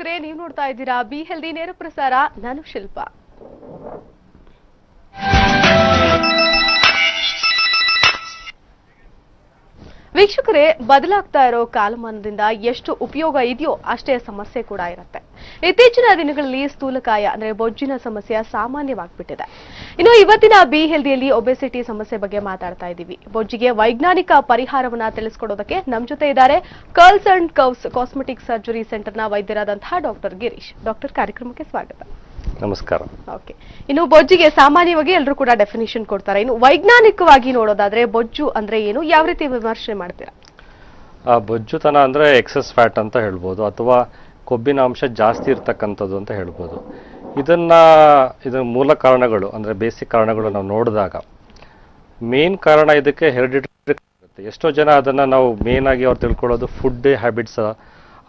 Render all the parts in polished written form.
ವೀಕ್ಷಕರೇ, ನೀವು ನೋಡ್ತಾ ಇದ್ದೀರಾ ಬಿ ಹೆಲ್ದಿ ನೇರ ಪ್ರಸಾರ. ನಾನು ಶಿಲ್ಪ. ವೀಕ್ಷಕರೇ, ಬದಲಾಗ್ತಾ ಇರೋ ಕಾಲಮಾನದಿಂದ ಎಷ್ಟು ಉಪಯೋಗ ಇದೆಯೋ ಅಷ್ಟೇ ಸಮಸ್ಯೆ ಕೂಡ ಇರುತ್ತೆ. ಇತ್ತೀಚಿನ ದಿನಗಳಲ್ಲಿ ಸ್ಥೂಲಕಾಯ ಅಂದ್ರೆ ಬೊಜ್ಜಿನ ಸಮಸ್ಯೆ ಸಾಮಾನ್ಯವಾಗ್ಬಿಟ್ಟಿದೆ. ಇನ್ನು ಇವತ್ತಿನ ಬಿ ಹೆಲ್ದಿಯಲ್ಲಿ ಒಬೆಸಿಟಿ ಸಮಸ್ಯೆ ಬಗ್ಗೆ ಮಾತಾಡ್ತಾ ಇದ್ದೀವಿ. ಬೊಜ್ಜಿಗೆ ವೈಜ್ಞಾನಿಕ ಪರಿಹಾರವನ್ನ ತಿಳಿಸ್ಕೊಡೋದಕ್ಕೆ ನಮ್ಮ ಜೊತೆ ಇದ್ದಾರೆ curls and curves cosmetic surgery ಸೆಂಟರ್ನ ವೈದ್ಯರಾದಂತಹ ಡಾಕ್ಟರ್ ಗಿರೀಶ್. ಡಾಕ್ಟರ್, ಕಾರ್ಯಕ್ರಮಕ್ಕೆ ಸ್ವಾಗತ. ನಮಸ್ಕಾರ. ಓಕೆ, ಇನ್ನು ಬೊಜ್ಜಿಗೆ ಸಾಮಾನ್ಯವಾಗಿ ಎಲ್ಲರೂ ಕೂಡ ಡೆಫಿನಿಷನ್ ಕೊಡ್ತಾರೆ. ಇನ್ನು ವೈಜ್ಞಾನಿಕವಾಗಿ ನೋಡೋದಾದ್ರೆ ಬೊಜ್ಜು ಅಂದ್ರೆ ಏನು, ಯಾವ ರೀತಿ ವಿಮರ್ಶೆ ಮಾಡ್ತೀರಾ? ಬೊಜ್ಜುತನ ಅಂದ್ರೆ ಎಕ್ಸೆಸ್ ಫ್ಯಾಟ್ ಅಂತ ಹೇಳ್ಬೋದು, ಅಥವಾ ಕೊಬ್ಬಿನ ಅಂಶ ಜಾಸ್ತಿ ಇರ್ತಕ್ಕಂಥದ್ದು ಅಂತ ಹೇಳ್ಬೋದು. ಇದರ ಮೂಲ ಕಾರಣಗಳು ಅಂದ್ರೆ ಬೇಸಿಕ್ ಕಾರಣಗಳು ನಾವು ನೋಡಿದಾಗ ಮೇನ್ ಕಾರಣ ಇದಕ್ಕೆ ಹೆರಿಡಿಟರಿ ಇರುತ್ತೆ. ಎಷ್ಟೋ ಜನ ಅದನ್ನ ನಾವು ಮೇನ್ ಆಗಿ ಅವ್ರು ತಿಳ್ಕೊಳ್ಳೋದು ಫುಡ್ ಹ್ಯಾಬಿಟ್ಸ್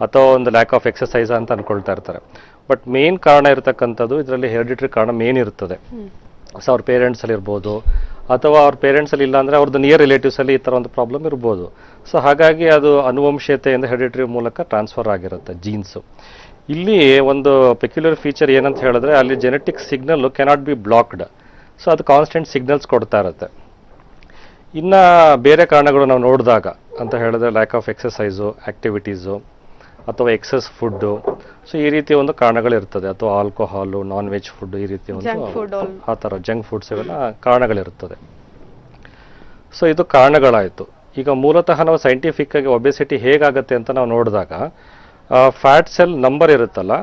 ಅಥವಾ ಒಂದು ಲ್ಯಾಕ್ ಆಫ್ ಎಕ್ಸಸೈಸ್ ಅಂತ ಅನ್ಕೊಳ್ತಾ ಇರ್ತಾರೆ. ಬಟ್ ಮೇನ್ ಕಾರಣ ಇರತಕ್ಕಂಥದ್ದು ಇದರಲ್ಲಿ ಹೆರಿಡಿಟರಿ ಕಾರಣ ಮೇನ್ ಇರ್ತದೆ. ಸೊ ಅವ್ರ ಪೇರೆಂಟ್ಸ್ ಅಲ್ಲಿ ಇರ್ಬೋದು, ಅಥವಾ ಅವ್ರ ಪೇರೆಂಟ್ಸ್ ಅಲ್ಲಿ ಇಲ್ಲ ಅಂದ್ರೆ ಅವ್ರದ್ದು ನಿಯರ್ ರಿಲೇಟಿವ್ಸ್ ಅಲ್ಲಿ ಈ ತರ ಒಂದು ಪ್ರಾಬ್ಲಮ್ ಇರ್ಬೋದು. ಸೊ ಹಾಗಾಗಿ ಅದು ಅನುವಂಶೀಯತೆಯಿಂದ ಹೆರಿಡಿಟರಿ ಮೂಲಕ ಟ್ರಾನ್ಸ್ಫರ್ ಆಗಿರುತ್ತೆ ಜೀನ್ಸ್. ಇಲ್ಲಿ ಒಂದು ಪೆಕ್ಯುಲರ್ ಫೀಚರ್ ಏನಂತ ಹೇಳಿದ್ರೆ, ಅಲ್ಲಿ genetic signal cannot be blocked. So ಅದು ಕಾನ್ಸ್ಟೆಂಟ್ ಸಿಗ್ನಲ್ಸ್ ಕೊಡ್ತಾ ಇರುತ್ತೆ. ಇನ್ನ ಬೇರೆ ಕಾರಣಗಳು ನಾವು ನೋಡಿದಾಗ ಅಂತ ಹೇಳಿದ್ರೆ ಲ್ಯಾಕ್ ಆಫ್ ಎಕ್ಸಸೈಸು, ಆಕ್ಟಿವಿಟೀಸು, ಅಥವಾ ಎಕ್ಸಸ್ ಫುಡ್ಡು. ಸೊ ಈ ರೀತಿ ಒಂದು ಕಾರಣಗಳಿರ್ತದೆ. ಅಥವಾ ಆಲ್ಕೋಹಾಲು, ನಾನ್ ವೆಜ್ ಫುಡ್, ಈ ರೀತಿ ಒಂದು ಆ ಥರ ಜಂಕ್ ಫುಡ್ಸ್ ಇವೆಲ್ಲ ಕಾರಣಗಳಿರ್ತದೆ. ಸೊ ಇದು ಕಾರಣಗಳಾಯಿತು. ಈಗ ಮೂಲತಃ ನಾವು ಸೈಂಟಿಫಿಕ್ ಆಗಿ ಒಬೆಸಿಟಿ ಹೇಗಾಗುತ್ತೆ ಅಂತ ನಾವು ನೋಡಿದಾಗ, ಫ್ಯಾಟ್ ಸೆಲ್ ನಂಬರ್ ಇರುತ್ತಲ್ಲ,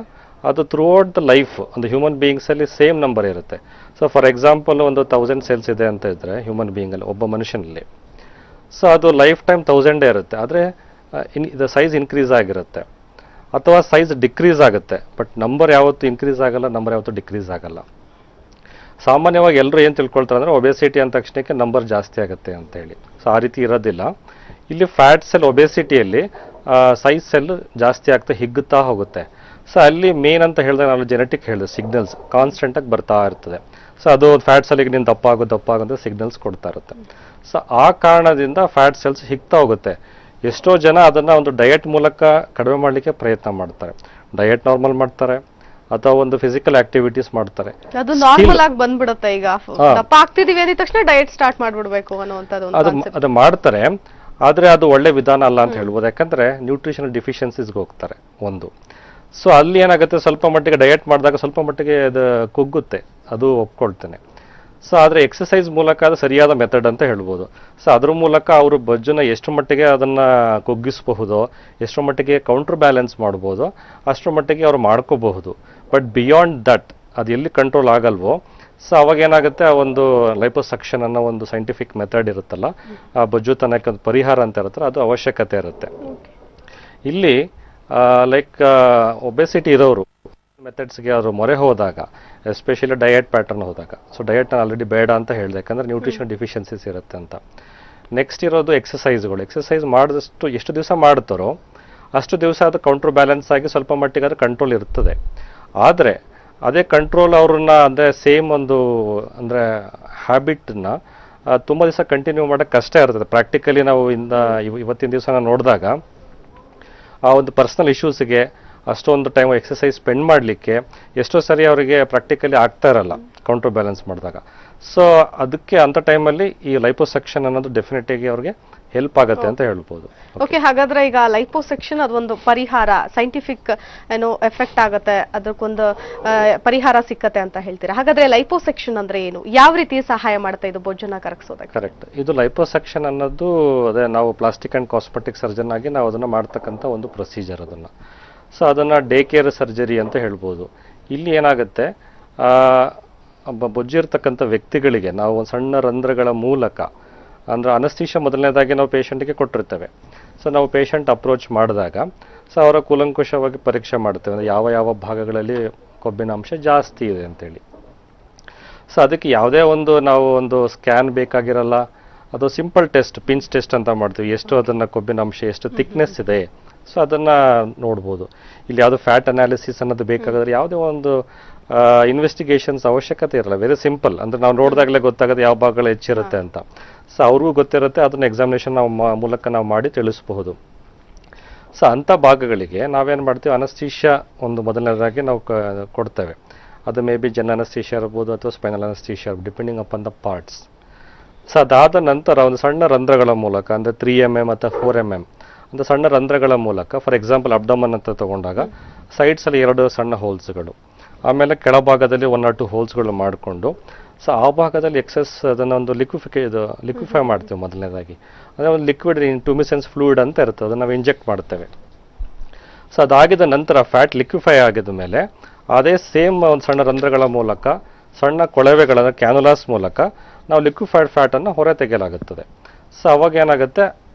ಅದು ಥ್ರೂ ಔಟ್ ದ ಲೈಫ್ ಒಂದು ಹ್ಯೂಮನ್ ಬೀಯಿಂಗ್ಸ್ ಅಲ್ಲಿ ಸೇಮ್ ನಂಬರ್ ಇರುತ್ತೆ. ಸೊ ಫಾರ್ ಎಕ್ಸಾಂಪಲ್ ಒಂದು 1000 ಸೆಲ್ಸ್ ಇದೆ ಅಂತ ಇದ್ರೆ ಹ್ಯೂಮನ್ ಬೀಯಿಂಗ್ ಅಲ್ಲಿ, ಒಬ್ಬ ಮನುಷ್ಯನಲ್ಲಿ, ಸೊ ಅದು ಲೈಫ್ ಟೈಮ್ 1000 ಇರುತ್ತೆ. ಆದರೆ ಇದು ಸೈಜ್ ಇನ್ಕ್ರೀಸ್ ಆಗಿರುತ್ತೆ ಅಥವಾ ಸೈಜ್ ಡಿಕ್ರೀಸ್ ಆಗುತ್ತೆ. ಬಟ್ ನಂಬರ್ ಯಾವತ್ತು ಇನ್ಕ್ರೀಸ್ ಆಗಲ್ಲ, ನಂಬರ್ ಯಾವತ್ತು ಡಿಕ್ರೀಸ್ ಆಗಲ್ಲ. ಸಾಮಾನ್ಯವಾಗಿ ಎಲ್ಲರೂ ಏನು ತಿಳ್ಕೊಳ್ತಾರೆ ಅಂದ್ರೆ ಒಬೆಸಿಟಿ ಅಂದ ತಕ್ಷಣಕ್ಕೆ ನಂಬರ್ ಜಾಸ್ತಿ ಆಗುತ್ತೆ ಅಂತ ಹೇಳಿ. ಸೊ ಆ ರೀತಿ ಇರೋದಿಲ್ಲ. ಇಲ್ಲಿ ಫ್ಯಾಟ್ ಸೆಲ್ ಒಬೆಸಿಟಿಯಲ್ಲಿ ಸೈಜ್ ಸೆಲ್ ಜಾಸ್ತಿ ಆಗ್ತಾ ಹಿಗ್ಗುತ್ತಾ ಹೋಗುತ್ತೆ. ಸೊ ಅಲ್ಲಿ ಮೇನ್ ಅಂತ ಹೇಳಿದ್ರೆ ನಾನು ಜೆನೆಟಿಕ್ ಹೇಳಿದೆ, ಸಿಗ್ನಲ್ಸ್ ಕಾನ್ಸ್ಟೆಂಟ್ ಆಗಿ ಬರ್ತಾ ಇರ್ತದೆ. ಸೊ ಅದು ಫ್ಯಾಟ್ ಸೆಲ್ಗೆ ನೀನು ದಪ್ಪ ಆಗೋದು ಸಿಗ್ನಲ್ಸ್ ಕೊಡ್ತಾ ಇರುತ್ತೆ. ಸೊ ಆ ಕಾರಣದಿಂದ ಫ್ಯಾಟ್ ಸೆಲ್ಸ್ ಹಿಗ್ತಾ ಹೋಗುತ್ತೆ. ಎಷ್ಟೋ ಜನ ಅದನ್ನ ಒಂದು ಡಯಟ್ ಮೂಲಕ ಕಡಿಮೆ ಮಾಡಲಿಕ್ಕೆ ಪ್ರಯತ್ನ ಮಾಡ್ತಾರೆ. ಡಯಟ್ ನಾರ್ಮಲ್ ಮಾಡ್ತಾರೆ ಅಥವಾ ಒಂದು ಫಿಸಿಕಲ್ ಆಕ್ಟಿವಿಟೀಸ್ ಮಾಡ್ತಾರೆ. ಅದು ನಾರ್ಮಲ್ ಆಗಿ ಬಂದ್ಬಿಡುತ್ತೆ. ಈಗ ದಪ್ಪ ಆಗ್ತಿದೀವಿ ಅಂದ ತಕ್ಷಣ ಡಯಟ್ ಸ್ಟಾರ್ಟ್ ಮಾಡ್ಬಿಡ್ಬೇಕು ಅನ್ನುವಂಥದ್ದು ಅದು ಮಾಡ್ತಾರೆ. ಆದ್ರೆ ಅದು ಒಳ್ಳೆ ವಿಧಾನ ಅಲ್ಲ ಅಂತ ಹೇಳ್ಬೋದು. ಯಾಕಂದ್ರೆ ನ್ಯೂಟ್ರಿಷನಲ್ ಡಿಫಿಷಿಯನ್ಸೀಸ್ಗೆ ಹೋಗ್ತಾರೆ ಒಂದು. ಸೊ ಅಲ್ಲಿ ಏನಾಗುತ್ತೆ, ಸ್ವಲ್ಪ ಮಟ್ಟಿಗೆ ಡಯಟ್ ಮಾಡಿದಾಗ ಸ್ವಲ್ಪ ಮಟ್ಟಿಗೆ ಅದು ಕುಗ್ಗುತ್ತೆ, ಅದು ಒಪ್ಕೊಳ್ತೇನೆ. ಸೊ ಆದರೆ ಎಕ್ಸಸೈಸ್ ಮೂಲಕ ಅದು ಸರಿಯಾದ ಮೆಥಡ್ ಅಂತ ಹೇಳ್ಬೋದು. ಸೊ ಅದ್ರ ಮೂಲಕ ಅವರು ಬೊಜ್ಜನ್ನ ಎಷ್ಟು ಮಟ್ಟಿಗೆ ಅದನ್ನ ಕುಗ್ಗಿಸಬಹುದು, ಎಷ್ಟು ಮಟ್ಟಿಗೆ ಕೌಂಟರ್ ಬ್ಯಾಲೆನ್ಸ್ ಮಾಡ್ಬೋದು, ಅಷ್ಟರ ಮಟ್ಟಿಗೆ ಅವ್ರು ಮಾಡ್ಕೋಬಹುದು. ಬಟ್ ಬಿಯಾಂಡ್ ದಟ್ ಅದು ಎಲ್ಲಿ ಕಂಟ್ರೋಲ್ ಆಗಲ್ವೋ, ಸೊ ಅವಾಗ ಏನಾಗುತ್ತೆ, ಆ ಒಂದು ಲೈಪೋಸಕ್ಷನ್ ಅನ್ನೋ ಒಂದು ಸೈಂಟಿಫಿಕ್ ಮೆಥಡ್ ಇರುತ್ತಲ್ಲ, ಆ ಬೊಜ್ಜುತನಕ್ಕೆ ಒಂದು ಪರಿಹಾರ ಅಂತ ಇರುತ್ತಲ್ಲ, ಅದು ಅವಶ್ಯಕತೆ ಇರುತ್ತೆ. ಇಲ್ಲಿ ಲೈಕ್ ಒಬೆಸಿಟಿ ಇರೋರು ಮೆಥಡ್ಸ್ಗೆ ಅವರು ಮೊರೆ ಹೋದಾಗ, ಎಸ್ಪೆಷಲಿ ಡಯಟ್ ಪ್ಯಾಟರ್ನ್ ಹೋದಾಗ, ಸೊ ಡಯಟ್ ಆಲ್ರೆಡಿ ಬೇಡ ಅಂತ ಹೇಳಿದೆ, ಯಾಕಂದ್ರೆ ನ್ಯೂಟ್ರಿಷನ್ ಡಿಫಿಷಿಯನ್ಸೀಸ್ ಇರುತ್ತೆ ಅಂತ. ನೆಕ್ಸ್ಟ್ ಇರೋದು ಎಕ್ಸಸೈಸ್ಗಳು. ಎಕ್ಸಸೈಸ್ ಮಾಡಿದಷ್ಟು ಎಷ್ಟು ದಿವಸ ಮಾಡ್ತಾರೋ ಅಷ್ಟು ದಿವಸ ಅದು ಕೌಂಟರ್ ಬ್ಯಾಲೆನ್ಸ್ ಆಗಿ ಸ್ವಲ್ಪ ಮಟ್ಟಿಗೆ ಅದು ಕಂಟ್ರೋಲ್ ಇರ್ತದೆ. ಆದರೆ ಅದೇ ಕಂಟ್ರೋಲ್ ಅವ್ರನ್ನ ಅಂದರೆ ಸೇಮ್ ಒಂದು ಅಂದರೆ ಹ್ಯಾಬಿಟ್ನ ತುಂಬ ದಿವಸ ಕಂಟಿನ್ಯೂ ಮಾಡೋಕ್ಕೆ ಕಷ್ಟ ಇರ್ತದೆ. ಪ್ರಾಕ್ಟಿಕಲಿ ನಾವು ಇವತ್ತಿನ ದಿವಸ ನೋಡಿದಾಗ ಆ ಒಂದು ಪರ್ಸನಲ್ ಇಶ್ಯೂಸ್ಗೆ ಅಷ್ಟೊಂದು ಟೈಮ್ ಎಕ್ಸಸೈಸ್ ಸ್ಪೆಂಡ್ ಮಾಡಲಿಕ್ಕೆ ಎಷ್ಟೋ ಸರಿ ಅವರಿಗೆ ಪ್ರಾಕ್ಟಿಕಲಿ ಆಗ್ತಾ ಇರಲ್ಲ ಕೌಂಟರ್ ಬ್ಯಾಲೆನ್ಸ್ ಮಾಡಿದಾಗ. ಸೊ ಅದಕ್ಕೆ ಅಂಥ ಟೈಮಲ್ಲಿ ಈ ಲೈಪೋಸೆಕ್ಷನ್ ಅನ್ನೋದು ಡೆಫಿನೆಟ್ ಆಗಿ ಅವ್ರಿಗೆ ಹೆಲ್ಪ್ ಆಗುತ್ತೆ ಅಂತ ಹೇಳ್ಬೋದು. ಓಕೆ, ಹಾಗಾದ್ರೆ ಈಗ ಲೈಪೋಸೆಕ್ಷನ್ ಅದೊಂದು ಪರಿಹಾರ, ಸೈಂಟಿಫಿಕ್ ಏನೋ ಎಫೆಕ್ಟ್ ಆಗುತ್ತೆ, ಅದಕ್ಕೊಂದು ಪರಿಹಾರ ಸಿಕ್ಕತ್ತೆ ಅಂತ ಹೇಳ್ತೀರಾ. ಹಾಗಾದ್ರೆ ಲೈಪೋಸೆಕ್ಷನ್ ಅಂದ್ರೆ ಏನು, ಯಾವ ರೀತಿ ಸಹಾಯ ಮಾಡುತ್ತೆ ಇದು ಬೊಜ್ಜನ್ನ ಕರಗಿಸೋದಕ್ಕೆ? ಕರೆಕ್ಟ್. ಇದು ಲೈಪೋಸೆಕ್ಷನ್ ಅನ್ನೋದು ಅದೇ ನಾವು ಪ್ಲಾಸ್ಟಿಕ್ ಅಂಡ್ ಕಾಸ್ಮೆಟಿಕ್ ಸರ್ಜನ್ ಆಗಿ ನಾವು ಅದನ್ನ ಮಾಡ್ತಕ್ಕಂಥ ಒಂದು ಪ್ರೊಸೀಜರ್. ಅದನ್ನ ಸೊ ಅದನ್ನ ಡೇ ಕೇರ್ ಸರ್ಜರಿ ಅಂತ ಹೇಳ್ಬೋದು. ಇಲ್ಲಿ ಏನಾಗುತ್ತೆ, ಬೊಜ್ಜಿರ್ತಕ್ಕಂಥ ವ್ಯಕ್ತಿಗಳಿಗೆ ನಾವು ಒಂದು ಸಣ್ಣ ರಂಧ್ರಗಳ ಮೂಲಕ, ಅಂದ್ರೆ ಅನಸ್ತೀಶಿಯಾ ಮೊದಲನೇದಾಗಿ ನಾವು ಪೇಷಂಟ್ಗೆ ಕೊಟ್ಟಿರ್ತೇವೆ. ಸೊ ನಾವು ಪೇಷಂಟ್ ಅಪ್ರೋಚ್ ಮಾಡಿದಾಗ ಸೊ ಅವರ ಕೂಲಂಕುಷವಾಗಿ ಪರೀಕ್ಷೆ ಮಾಡ್ತೇವೆ, ಅಂದರೆ ಯಾವ ಯಾವ ಭಾಗಗಳಲ್ಲಿ ಕೊಬ್ಬಿನ ಅಂಶ ಜಾಸ್ತಿ ಇದೆ ಅಂತೇಳಿ. ಸೊ ಅದಕ್ಕೆ ಯಾವುದೇ ಒಂದು ನಾವು ಒಂದು ಸ್ಕ್ಯಾನ್ ಬೇಕಾಗಿರಲ್ಲ. ಅದು ಸಿಂಪಲ್ ಟೆಸ್ಟ್, ಪಿಂಚ್ ಟೆಸ್ಟ್ ಅಂತ ಮಾಡ್ತೀವಿ. ಎಷ್ಟು ಅದನ್ನ ಕೊಬ್ಬಿನ ಅಂಶ ಎಷ್ಟು ಥಿಕ್ನೆಸ್ ಇದೆ, ಸೊ ಅದನ್ನ ನೋಡ್ಬೋದು. ಇಲ್ಲಿ ಯಾವುದು ಫ್ಯಾಟ್ ಅನಾಲಿಸಿಸ್ ಅನ್ನೋದು ಬೇಕಾದ್ರೆ ಯಾವುದೇ ಒಂದು ಇನ್ವೆಸ್ಟಿಗೇಷನ್ಸ್ ಅವಶ್ಯಕತೆ ಇರಲ್ಲ. Very simple. ಅಂದ್ರೆ ನಾವು ನೋಡಿದಾಗಲೇ ಗೊತ್ತಾಗುತ್ತೆ ಯಾವ ಭಾಗಗಳು ಹೆಚ್ಚಿರುತ್ತೆ ಅಂತ. ಸೊ ಅವ್ರಿಗೂ ಗೊತ್ತಿರುತ್ತೆ, ಅದನ್ನ ಎಕ್ಸಾಮಿನೇಷನ್ ನಾವು ಮೂಲಕ ನಾವು ಮಾಡಿ ತಿಳಿಸಬಹುದು. ಸೊ ಅಂಥ ಭಾಗಗಳಿಗೆ ನಾವೇನು ಮಾಡ್ತೀವಿ, ಅನಸ್ತೀಶಿಯಾ ಒಂದು ಮೊದಲನೇದಾಗಿ ನಾವು ಕೊಡ್ತೇವೆ. ಅದು ಮೇ ಬಿ ಜನ್ ಅನಸ್ತೀಶಿಯಾ ಇರ್ಬೋದು ಅಥವಾ spinal anaesthesia, depending upon the parts. So ಅದಾದ ನಂತರ ಒಂದು ಸಣ್ಣ ರಂಧ್ರಗಳ ಮೂಲಕ, ಅಂದರೆ 3 mm ಅಥವಾ 4 mm ಅಂತ ಸಣ್ಣ ರಂಧ್ರಗಳ ಮೂಲಕ, ಫಾರ್ ಎಕ್ಸಾಂಪಲ್ ಅಬ್ಡಮನ್ ಅಂತ ತಗೊಂಡಾಗ ಸೈಡ್ಸಲ್ಲಿ 2 ಸಣ್ಣ ಹೋಲ್ಸ್ಗಳು, ಆಮೇಲೆ ಕೆಳಭಾಗದಲ್ಲಿ 1 or 2 ಹೋಲ್ಸ್ಗಳು ಮಾಡಿಕೊಂಡು, ಸೊ ಆ ಭಾಗದಲ್ಲಿ ಎಕ್ಸೆಸ್ ಅದನ್ನು ಒಂದು ಲಿಕ್ವಿಫೈ ಮಾಡ್ತೀವಿ ಮೊದಲನೇದಾಗಿ. ಅಂದರೆ ಒಂದು ಲಿಕ್ವಿಡ್ ಟ್ಯೂಮಿಸೆನ್ಸ್ ಫ್ಲೂಯಿಡ್ ಅಂತ ಇರ್ತದೆ, ಅದನ್ನು ನಾವು ಇಂಜೆಕ್ಟ್ ಮಾಡ್ತೇವೆ. ಸೊ ಅದಾಗಿದ ನಂತರ ಫ್ಯಾಟ್ ಲಿಕ್ವಿಫೈ ಆಗಿದ ಮೇಲೆ ಅದೇ ಸೇಮ್ ಒಂದು ಸಣ್ಣ ರಂಧ್ರಗಳ ಮೂಲಕ, ಸಣ್ಣ ಕೊಳವೆಗಳ ಕ್ಯಾನುಲಾಸ್ ಮೂಲಕ ನಾವು ಲಿಕ್ವಿಫೈಡ್ ಫ್ಯಾಟನ್ನು ಹೊರ ತೆಗೆಯಲಾಗುತ್ತದೆ. ಸೊ ಅವಾಗ ಏನಾಗುತ್ತೆ,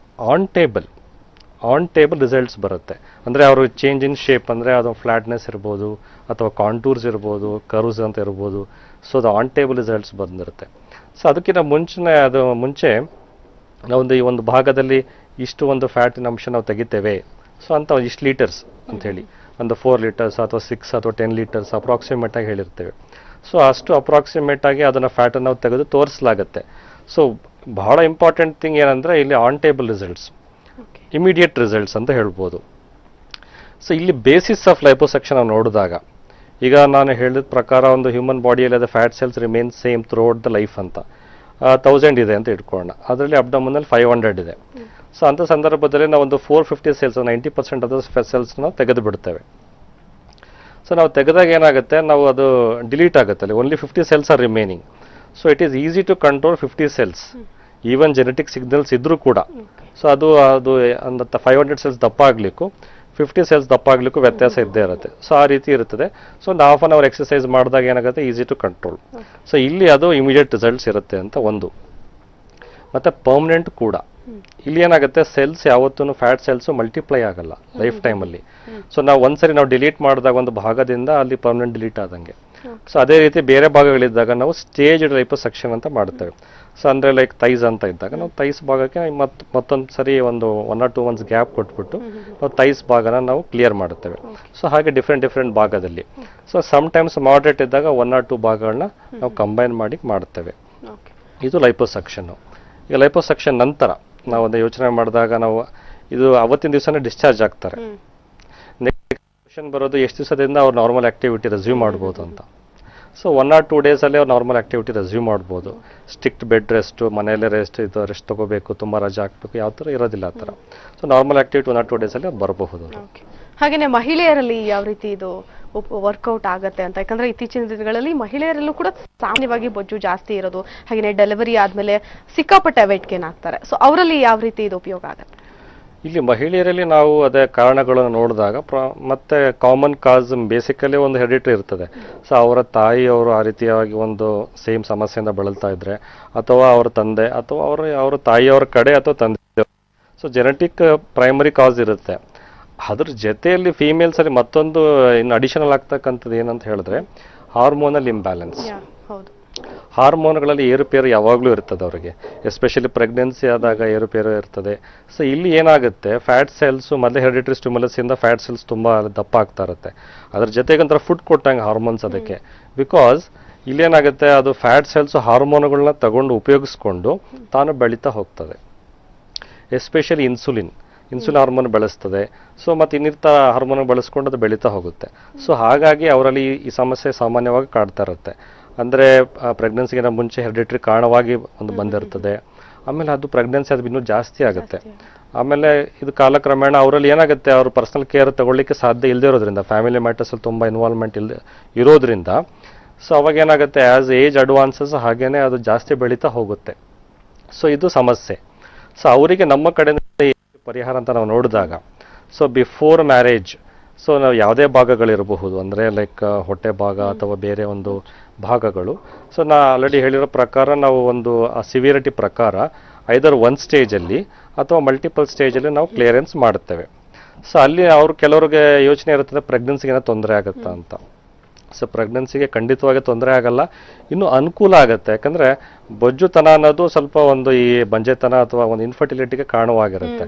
ಆನ್ ಟೇಬಲ್ ರಿಸಲ್ಟ್ಸ್ ಬರುತ್ತೆ. ಅಂದರೆ ಅವರು ಚೇಂಜ್ ಇನ್ ಶೇಪ್, ಅಂದರೆ ಅದು ಫ್ಲಾಟ್ನೆಸ್ ಇರ್ಬೋದು ಅಥವಾ ಕಾಂಟೂರ್ಸ್ ಇರ್ಬೋದು, ಕರ್ವ್ಸ್ ಅಂತ ಇರ್ಬೋದು. ಸೊ ಅದು ಆನ್ ಟೇಬಲ್ ರಿಸಲ್ಟ್ಸ್ ಬಂದಿರುತ್ತೆ. ಸೊ ಅದಕ್ಕಿಂತ ಮುಂಚೆ ನಾವೊಂದು ಈ ಒಂದು ಭಾಗದಲ್ಲಿ ಇಷ್ಟು ಒಂದು ಫ್ಯಾಟಿನ ಅಂಶ ನಾವು ತೆಗಿತೇವೆ, ಸೊ ಅಂತ ಇಷ್ಟು ಲೀಟರ್ಸ್ ಅಂಥೇಳಿ, ಒಂದು 4 ಲೀಟರ್ಸ್ ಅಥವಾ 6 ಅಥವಾ 10 ಲೀಟರ್ಸ್ ಅಪ್ರಾಕ್ಸಿಮೇಟ್ ಆಗಿ ಹೇಳಿರ್ತೇವೆ. ಸೊ ಅಷ್ಟು ಅಪ್ರಾಕ್ಸಿಮೇಟ್ ಆಗಿ ಅದನ್ನು ಫ್ಯಾಟನ್ನು ನಾವು ತೆಗೆದು ತೋರಿಸಲಾಗುತ್ತೆ. ಸೊ ಬಹಳ ಇಂಪಾರ್ಟೆಂಟ್ ಥಿಂಗ್ ಏನಂದರೆ ಇಲ್ಲಿ on table results, immediate results ಅಂತ ಹೇಳ್ಬೋದು. ಸೊ ಇಲ್ಲಿ ಬೇಸಿಸ್ ಆಫ್ ಲೈಪೋಸೆಕ್ಷನ್ ನಾವು ನೋಡಿದಾಗ, ಈಗ ನಾನು ಹೇಳಿದ ಪ್ರಕಾರ ಒಂದು ಹ್ಯೂಮನ್ ಬಾಡಿಯಲ್ಲಿ ಅದು fat cells remain same through out the life ಅಂತ 1000 ಇದೆ ಅಂತ ಇಟ್ಕೊಳ್ಳೋಣ. ಅದರಲ್ಲಿ ಅಬ್ಡಮನಲ್ಲಿ 500 ಇದೆ. ಸೊ ಅಂಥ ಸಂದರ್ಭದಲ್ಲಿ ನಾವು ಒಂದು 450 ಸೆಲ್ಸ್, 90% ಆಫ್ ದ ಸೆಲ್ಸ್ ನಾವು ತೆಗೆದು ಬಿಡ್ತೇವೆ. ಸೊ ನಾವು ತೆಗೆದಾಗ ಏನಾಗುತ್ತೆ, ನಾವು ಅದು ಡಿಲೀಟ್ ಆಗುತ್ತೆ, ಅಲ್ಲಿ only 50 cells are remaining. So it is easy to control 50 cells, even genetic signals ಇದ್ರೂ ಕೂಡ. ಸೊ ಅದು 500 ಸೆಲ್ಸ್ ದಪ್ಪ ಆಗಲಿಕ್ಕೂ 50 ಸೆಲ್ಸ್ ದಪ್ಪ ಆಗಲಿಕ್ಕೂ ವ್ಯತ್ಯಾಸ ಇದ್ದೇ ಇರುತ್ತೆ. ಸೊ ಆ ರೀತಿ ಇರುತ್ತದೆ. ಸೊ ಒಂದು ಹಾಫ್ ಅನ್ ಅವರ್ ಎಕ್ಸಸೈಸ್ ಮಾಡಿದಾಗ ಏನಾಗುತ್ತೆ, ಈಸಿ ಟು ಕಂಟ್ರೋಲ್. ಸೊ ಇಲ್ಲಿ ಅದು ಇಮಿಡಿಯೇಟ್ ರಿಸಲ್ಟ್ಸ್ ಇರುತ್ತೆ ಅಂತ ಒಂದು. ಮತ್ತು ಪರ್ಮನೆಂಟ್ ಕೂಡ ಇಲ್ಲಿ ಏನಾಗುತ್ತೆ, ಸೆಲ್ಸ್ ಯಾವತ್ತೂ ಫ್ಯಾಟ್ ಸೆಲ್ಸ್ ಮಲ್ಟಿಪ್ಲೈ ಆಗಲ್ಲ ಲೈಫ್ ಟೈಮಲ್ಲಿ. ಸೊ ನಾವು ಒಂದ್ಸರಿ ನಾವು ಡಿಲೀಟ್ ಮಾಡಿದಾಗ ಒಂದು ಭಾಗದಿಂದ ಅಲ್ಲಿ ಪರ್ಮನೆಂಟ್ ಡಿಲೀಟ್ ಆದಂಗೆ. ಸೊ ಅದೇ ರೀತಿ ಬೇರೆ ಭಾಗಗಳಿದ್ದಾಗ ನಾವು ಸ್ಟೇಜ್ ಲೈಪೋಸೆಕ್ಷನ್ ಅಂತ ಮಾಡ್ತೇವೆ. ಸೊ ಅಂದರೆ ಲೈಕ್ ತೈಸ್ ಅಂತ ಇದ್ದಾಗ ನಾವು ತೈಸ್ ಭಾಗಕ್ಕೆ ಮತ್ತೊಂದು ಸರಿ ಒಂದು 1 or 2 months ಗ್ಯಾಪ್ ಕೊಟ್ಬಿಟ್ಟು ನಾವು ತೈಸ್ ಭಾಗನ ನಾವು ಕ್ಲಿಯರ್ ಮಾಡುತ್ತೇವೆ. ಸೊ ಹಾಗೆ ಡಿಫ್ರೆಂಟ್ ಭಾಗದಲ್ಲಿ. ಸೊ ಸಮ್ಟೈಮ್ಸ್ ಮಾಡ್ರೇಟ್ ಇದ್ದಾಗ 1 or 2 ಭಾಗಗಳನ್ನ ನಾವು ಕಂಬೈನ್ ಮಾಡಿ ಮಾಡ್ತೇವೆ. ಇದು ಲೈಪೋಸೆಕ್ಷನ್ನು. ಈಗ ಲೈಪೋಸೆಕ್ಷನ್ ನಂತರ ನಾವು ಒಂದು ಯೋಚನೆ ಮಾಡಿದಾಗ ನಾವು ಇದು ಅವತ್ತಿನ ದಿವಸನೇ ಡಿಸ್ಚಾರ್ಜ್ ಆಗ್ತಾರೆ. ನೆಕ್ಸ್ಟ್ ಕ್ವೆಶ್ಚನ್ ಬರೋದು, ಎಷ್ಟು ದಿವಸದಿಂದ ಅವ್ರು ನಾರ್ಮಲ್ ಆಕ್ಟಿವಿಟಿ ರೆಸ್ಯೂಮ್ ಮಾಡ್ಬೋದು ಅಂತ. ಸೊ 1 or 2 ಡೇಸಲ್ಲಿ ಅವ್ರು ನಾರ್ಮಲ್ ಆಕ್ಟಿವಿಟಿ ರೆಸ್ಯೂಮ್ ಮಾಡ್ಬೋದು. ಸ್ಟ್ರಿಕ್ಟ್ ಬೆಡ್ ರೆಸ್ಟು, ಮನೆಯಲ್ಲೇ ರೆಸ್ಟ್ ತಗೋಬೇಕು, ತುಂಬ ರಜೆ ಹಾಕಬೇಕು, ಯಾವ ಥರ ಇರೋದಿಲ್ಲ ಆ ಥರ. ಸೊ ನಾರ್ಮಲ್ ಆಕ್ಟಿವಿಟಿ 1 or 2 ಡೇಸಲ್ಲಿ ಬರಬಹುದು. ಹಾಗೆಯೇ ಮಹಿಳೆಯರಲ್ಲಿ ಯಾವ ರೀತಿ ಇದು ವರ್ಕೌಟ್ ಆಗತ್ತೆ ಅಂತ, ಯಾಕಂದ್ರೆ ಇತ್ತೀಚಿನ ದಿನಗಳಲ್ಲಿ ಮಹಿಳೆಯರಲ್ಲೂ ಕೂಡ ಸಾಮಾನ್ಯವಾಗಿ ಬೊಜ್ಜು ಜಾಸ್ತಿ ಇರೋದು, ಹಾಗೆಯೇ ಡೆಲಿವರಿ ಆದ್ಮೇಲೆ ಸಿಕ್ಕಾಪಟ್ಟೆ ವೇಟ್ ಗೇನ್ ಆಗ್ತಾರೆ. ಸೊ ಅವರಲ್ಲಿ ಯಾವ ರೀತಿ ಇದು ಉಪಯೋಗ ಆಗುತ್ತೆ? ಇಲ್ಲಿ ಮಹಿಳೆಯರಲ್ಲಿ ನಾವು ಅದೇ ಕಾರಣಗಳನ್ನು ನೋಡಿದಾಗ ಮತ್ತೆ ಕಾಮನ್ ಕಾಸ್ ಬೇಸಿಕಲಿ ಒಂದು ಹೆರಿಡಿಟರಿ ಇರ್ತದೆ. ಸೊ ಅವರ ತಾಯಿಯವರು ಆ ರೀತಿಯಾಗಿ ಒಂದು ಸೇಮ್ ಸಮಸ್ಯೆಯಿಂದ ಬಳಲ್ತಾ ಇದ್ರೆ, ಅಥವಾ ಅವರ ತಂದೆ ಅಥವಾ ಅವರ ತಾಯಿಯವರ ಕಡೆ ಅಥವಾ ತಂದೆ, ಸೊ ಜೆನೆಟಿಕ್ ಪ್ರೈಮರಿ ಕಾಸ್ ಇರುತ್ತೆ. ಅದ್ರ ಜೊತೆಯಲ್ಲಿ ಫೀಮೇಲ್ಸ್ ಅಲ್ಲಿ ಮತ್ತೊಂದು ಇನ್ನು ಅಡಿಷನಲ್ ಆಗ್ತಕ್ಕಂಥದ್ದು ಏನಂತ ಹೇಳಿದ್ರೆ ಹಾರ್ಮೋನಲ್ ಇಂಬ್ಯಾಲೆನ್ಸ್. ಹಾರ್ಮೋನ್ಗಳಲ್ಲಿ ಏರುಪೇರು ಯಾವಾಗಲೂ ಇರ್ತದೆ ಅವರಿಗೆ, ಎಸ್ಪೆಷಲಿ ಪ್ರೆಗ್ನೆನ್ಸಿ ಆದಾಗ ಏರುಪೇರು ಇರ್ತದೆ. ಸೊ ಇಲ್ಲಿ ಏನಾಗುತ್ತೆ, ಫ್ಯಾಟ್ ಸೆಲ್ಸ್ ಮೊದಲೇ ಹೆರಿಡಿಟರಿ ಸ್ಟಿಮ್ಯುಲಸ್ ಇಂದ ಫ್ಯಾಟ್ ಸೆಲ್ಸ್ ತುಂಬ ದಪ್ಪ ಆಗ್ತಾ ಇರುತ್ತೆ. ಅದ್ರ ಜೊತೆಗೆ ಒಂಥರ ಫುಡ್ ಕೊಟ್ಟಂಗೆ ಹಾರ್ಮೋನ್ಸ್ ಅದಕ್ಕೆ. ಬಿಕಾಸ್ ಇಲ್ಲೇನಾಗುತ್ತೆ, ಅದು ಫ್ಯಾಟ್ ಸೆಲ್ಸ್ ಹಾರ್ಮೋನ್ಗಳನ್ನ ತಗೊಂಡು ಉಪಯೋಗಿಸ್ಕೊಂಡು ತಾನು ಬೆಳೀತಾ ಹೋಗ್ತದೆ. ಎಸ್ಪೆಷಲಿ ಇನ್ಸುಲಿನ್ ಹಾರ್ಮೋನ್ ಬೆಳೆಸ್ತದೆ. ಸೊ ಮತ್ತು ಇನ್ನಿರ್ತ ಹಾರ್ಮೋನ್ ಬಳಸ್ಕೊಂಡು ಅದು ಬೆಳೀತಾ ಹೋಗುತ್ತೆ. ಸೊ ಹಾಗಾಗಿ ಅವರಲ್ಲಿ ಈ ಸಮಸ್ಯೆ ಸಾಮಾನ್ಯವಾಗಿ ಕಾಡ್ತಾ ಇರುತ್ತೆ. ಅಂದರೆ ಪ್ರೆಗ್ನೆನ್ಸಿಗಿಂತ ಮುಂಚೆ ಹೆರಿಡಿಟರಿ ಕಾರಣವಾಗಿ ಒಂದು ಬಂದಿರ್ತದೆ. ಆಮೇಲೆ ಅದು ಪ್ರೆಗ್ನೆನ್ಸಿ ಅದು ಇನ್ನೂ ಜಾಸ್ತಿ ಆಗುತ್ತೆ. ಆಮೇಲೆ ಇದು ಕಾಲಕ್ರಮೇಣ ಅವರಲ್ಲಿ ಏನಾಗುತ್ತೆ, ಅವರು ಪರ್ಸನಲ್ ಕೇರ್ ತಗೊಳ್ಳಿಕ್ಕೆ ಸಾಧ್ಯ ಇಲ್ಲದೆ ಇರೋದ್ರಿಂದ, ಫ್ಯಾಮಿಲಿ ಮ್ಯಾಟರ್ಸಲ್ಲಿ ತುಂಬ ಇನ್ವಾಲ್ವ್ಮೆಂಟ್ ಇರೋದ್ರಿಂದ, ಸೊ ಅವಾಗ ಏನಾಗುತ್ತೆ, ಆ್ಯಸ್ ಏಜ್ ಅಡ್ವಾನ್ಸಸ್ ಹಾಗೇನೆ ಅದು ಜಾಸ್ತಿ ಬೆಳೀತಾ ಹೋಗುತ್ತೆ. ಸೊ ಇದು ಸಮಸ್ಯೆ. ಸೊ ಅವರಿಗೆ ನಮ್ಮ ಕಡೆಯಿಂದ ಪರಿಹಾರ ಅಂತ ನಾವು ನೋಡಿದಾಗ, ಸೊ ಬಿಫೋರ್ ಮ್ಯಾರೇಜ್, ಸೊ ನಾವು ಯಾವುದೇ ಭಾಗಗಳಿರಬಹುದು, ಅಂದರೆ ಲೈಕ್ ಹೊಟ್ಟೆ ಭಾಗ ಅಥವಾ ಬೇರೆ ಒಂದು ಭಾಗಗಳು. ಸೊ ನಾ ಆಲ್ರೆಡಿ ಹೇಳಿರೋ ಪ್ರಕಾರ ನಾವು ಒಂದು ಆ ಸಿವಿಯರಿಟಿ ಪ್ರಕಾರ ಐದರ್ 1 ಸ್ಟೇಜಲ್ಲಿ ಅಥವಾ ಮಲ್ಟಿಪಲ್ ಸ್ಟೇಜಲ್ಲಿ ನಾವು ಕ್ಲಿಯರೆನ್ಸ್ ಮಾಡುತ್ತೇವೆ. ಸೊ ಅಲ್ಲಿ ಕೆಲವ್ರಿಗೆ ಯೋಚನೆ ಇರ್ತದೆ, ಪ್ರೆಗ್ನೆನ್ಸಿಗೆ ತೊಂದರೆ ಆಗುತ್ತಾ ಅಂತ. ಸೊ ಪ್ರೆಗ್ನೆನ್ಸಿಗೆ ಖಂಡಿತವಾಗಿ ತೊಂದರೆ ಆಗಲ್ಲ, ಇನ್ನೂ ಅನುಕೂಲ ಆಗುತ್ತೆ. ಯಾಕಂದರೆ ಬೊಜ್ಜುತನ ಅನ್ನೋದು ಸ್ವಲ್ಪ ಒಂದು ಈ ಬಂಜೆತನ ಅಥವಾ ಒಂದು ಇನ್ಫರ್ಟಿಲಿಟಿಗೆ ಕಾರಣವಾಗಿರುತ್ತೆ.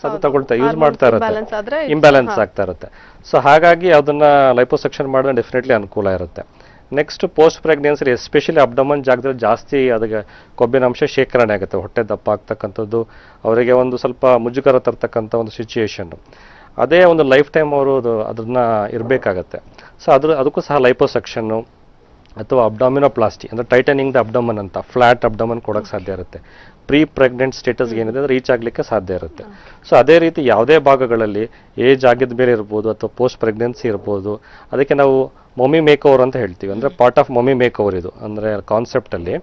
ಅದು ತಗೊಳ್ತಾ ಯೂಸ್ ಮಾಡ್ತಾ ಇರುತ್ತೆ, ಇಂಬ್ಯಾಲೆನ್ಸ್ ಆಗ್ತಾ ಇರುತ್ತೆ. ಸೊ ಹಾಗಾಗಿ ಅದನ್ನ ಲೈಪೋಸೆಕ್ಷನ್ ಮಾಡಿದ್ರೆ ಡೆಫಿನೆಟ್ಲಿ ಅನುಕೂಲ ಇರುತ್ತೆ. Next post pregnancy especially abdomen ಜಾಗದಲ್ಲಿ ಜಾಸ್ತಿ ಅದಕ್ಕೆ ಕೊಬ್ಬಿನಾಂಶ ಶೇಖರಣೆ ಆಗುತ್ತೆ, ಹೊಟ್ಟೆ ದಪ್ಪ ಆಗ್ತಕ್ಕಂಥದ್ದು, ಅವರಿಗೆ ಒಂದು ಸ್ವಲ್ಪ ಮುಜುಗರ ತರ್ತಕ್ಕಂಥ ಒಂದು ಸಿಚುಯೇಷನ್. ಅದೇ ಒಂದು ಲೈಫ್ ಟೈಮ್ ಅವರು ಅದನ್ನ ಇರಬೇಕಾಗತ್ತೆ. ಸೊ ಅದಕ್ಕೂ ಸಹ ಲೈಪೋಸಕ್ಷನ್ನು ಅಥವಾ ಅಬ್ಡಾಮಿನೋಪ್ಲಾಸ್ಟಿ ಅಂದರೆ ಟೈಟನಿಂಗ್ ದ ಅಬ್ಡಮನ್ ಅಂತ ಫ್ಲಾಟ್ ಅಬ್ಡಮನ್ ಕೊಡೋಕ್ಕೆ ಸಾಧ್ಯ ಇರುತ್ತೆ. ಪ್ರೀ ಪ್ರೆಗ್ನೆಂಟ್ ಸ್ಟೇಟಸ್ಗೆ ಏನಿದೆ ಅದು ರೀಚ್ ಆಗಲಿಕ್ಕೆ ಸಾಧ್ಯ ಇರುತ್ತೆ. ಸೊ ಅದೇ ರೀತಿ ಯಾವುದೇ ಭಾಗಗಳಲ್ಲಿ ಏಜ್ ಆಗಿದ ಮೇಲೆ ಇರ್ಬೋದು ಅಥವಾ ಪೋಸ್ಟ್ ಪ್ರೆಗ್ನೆನ್ಸಿ ಇರ್ಬೋದು, ಅದಕ್ಕೆ ನಾವು ಮಮ್ಮಿ ಮೇಕ್ ಓವರ್ ಅಂತ ಹೇಳ್ತೀವಿ. ಅಂದರೆ part of mummy makeover ಇದು, ಅಂದರೆ ಕಾನ್ಸೆಪ್ಟಲ್ಲಿ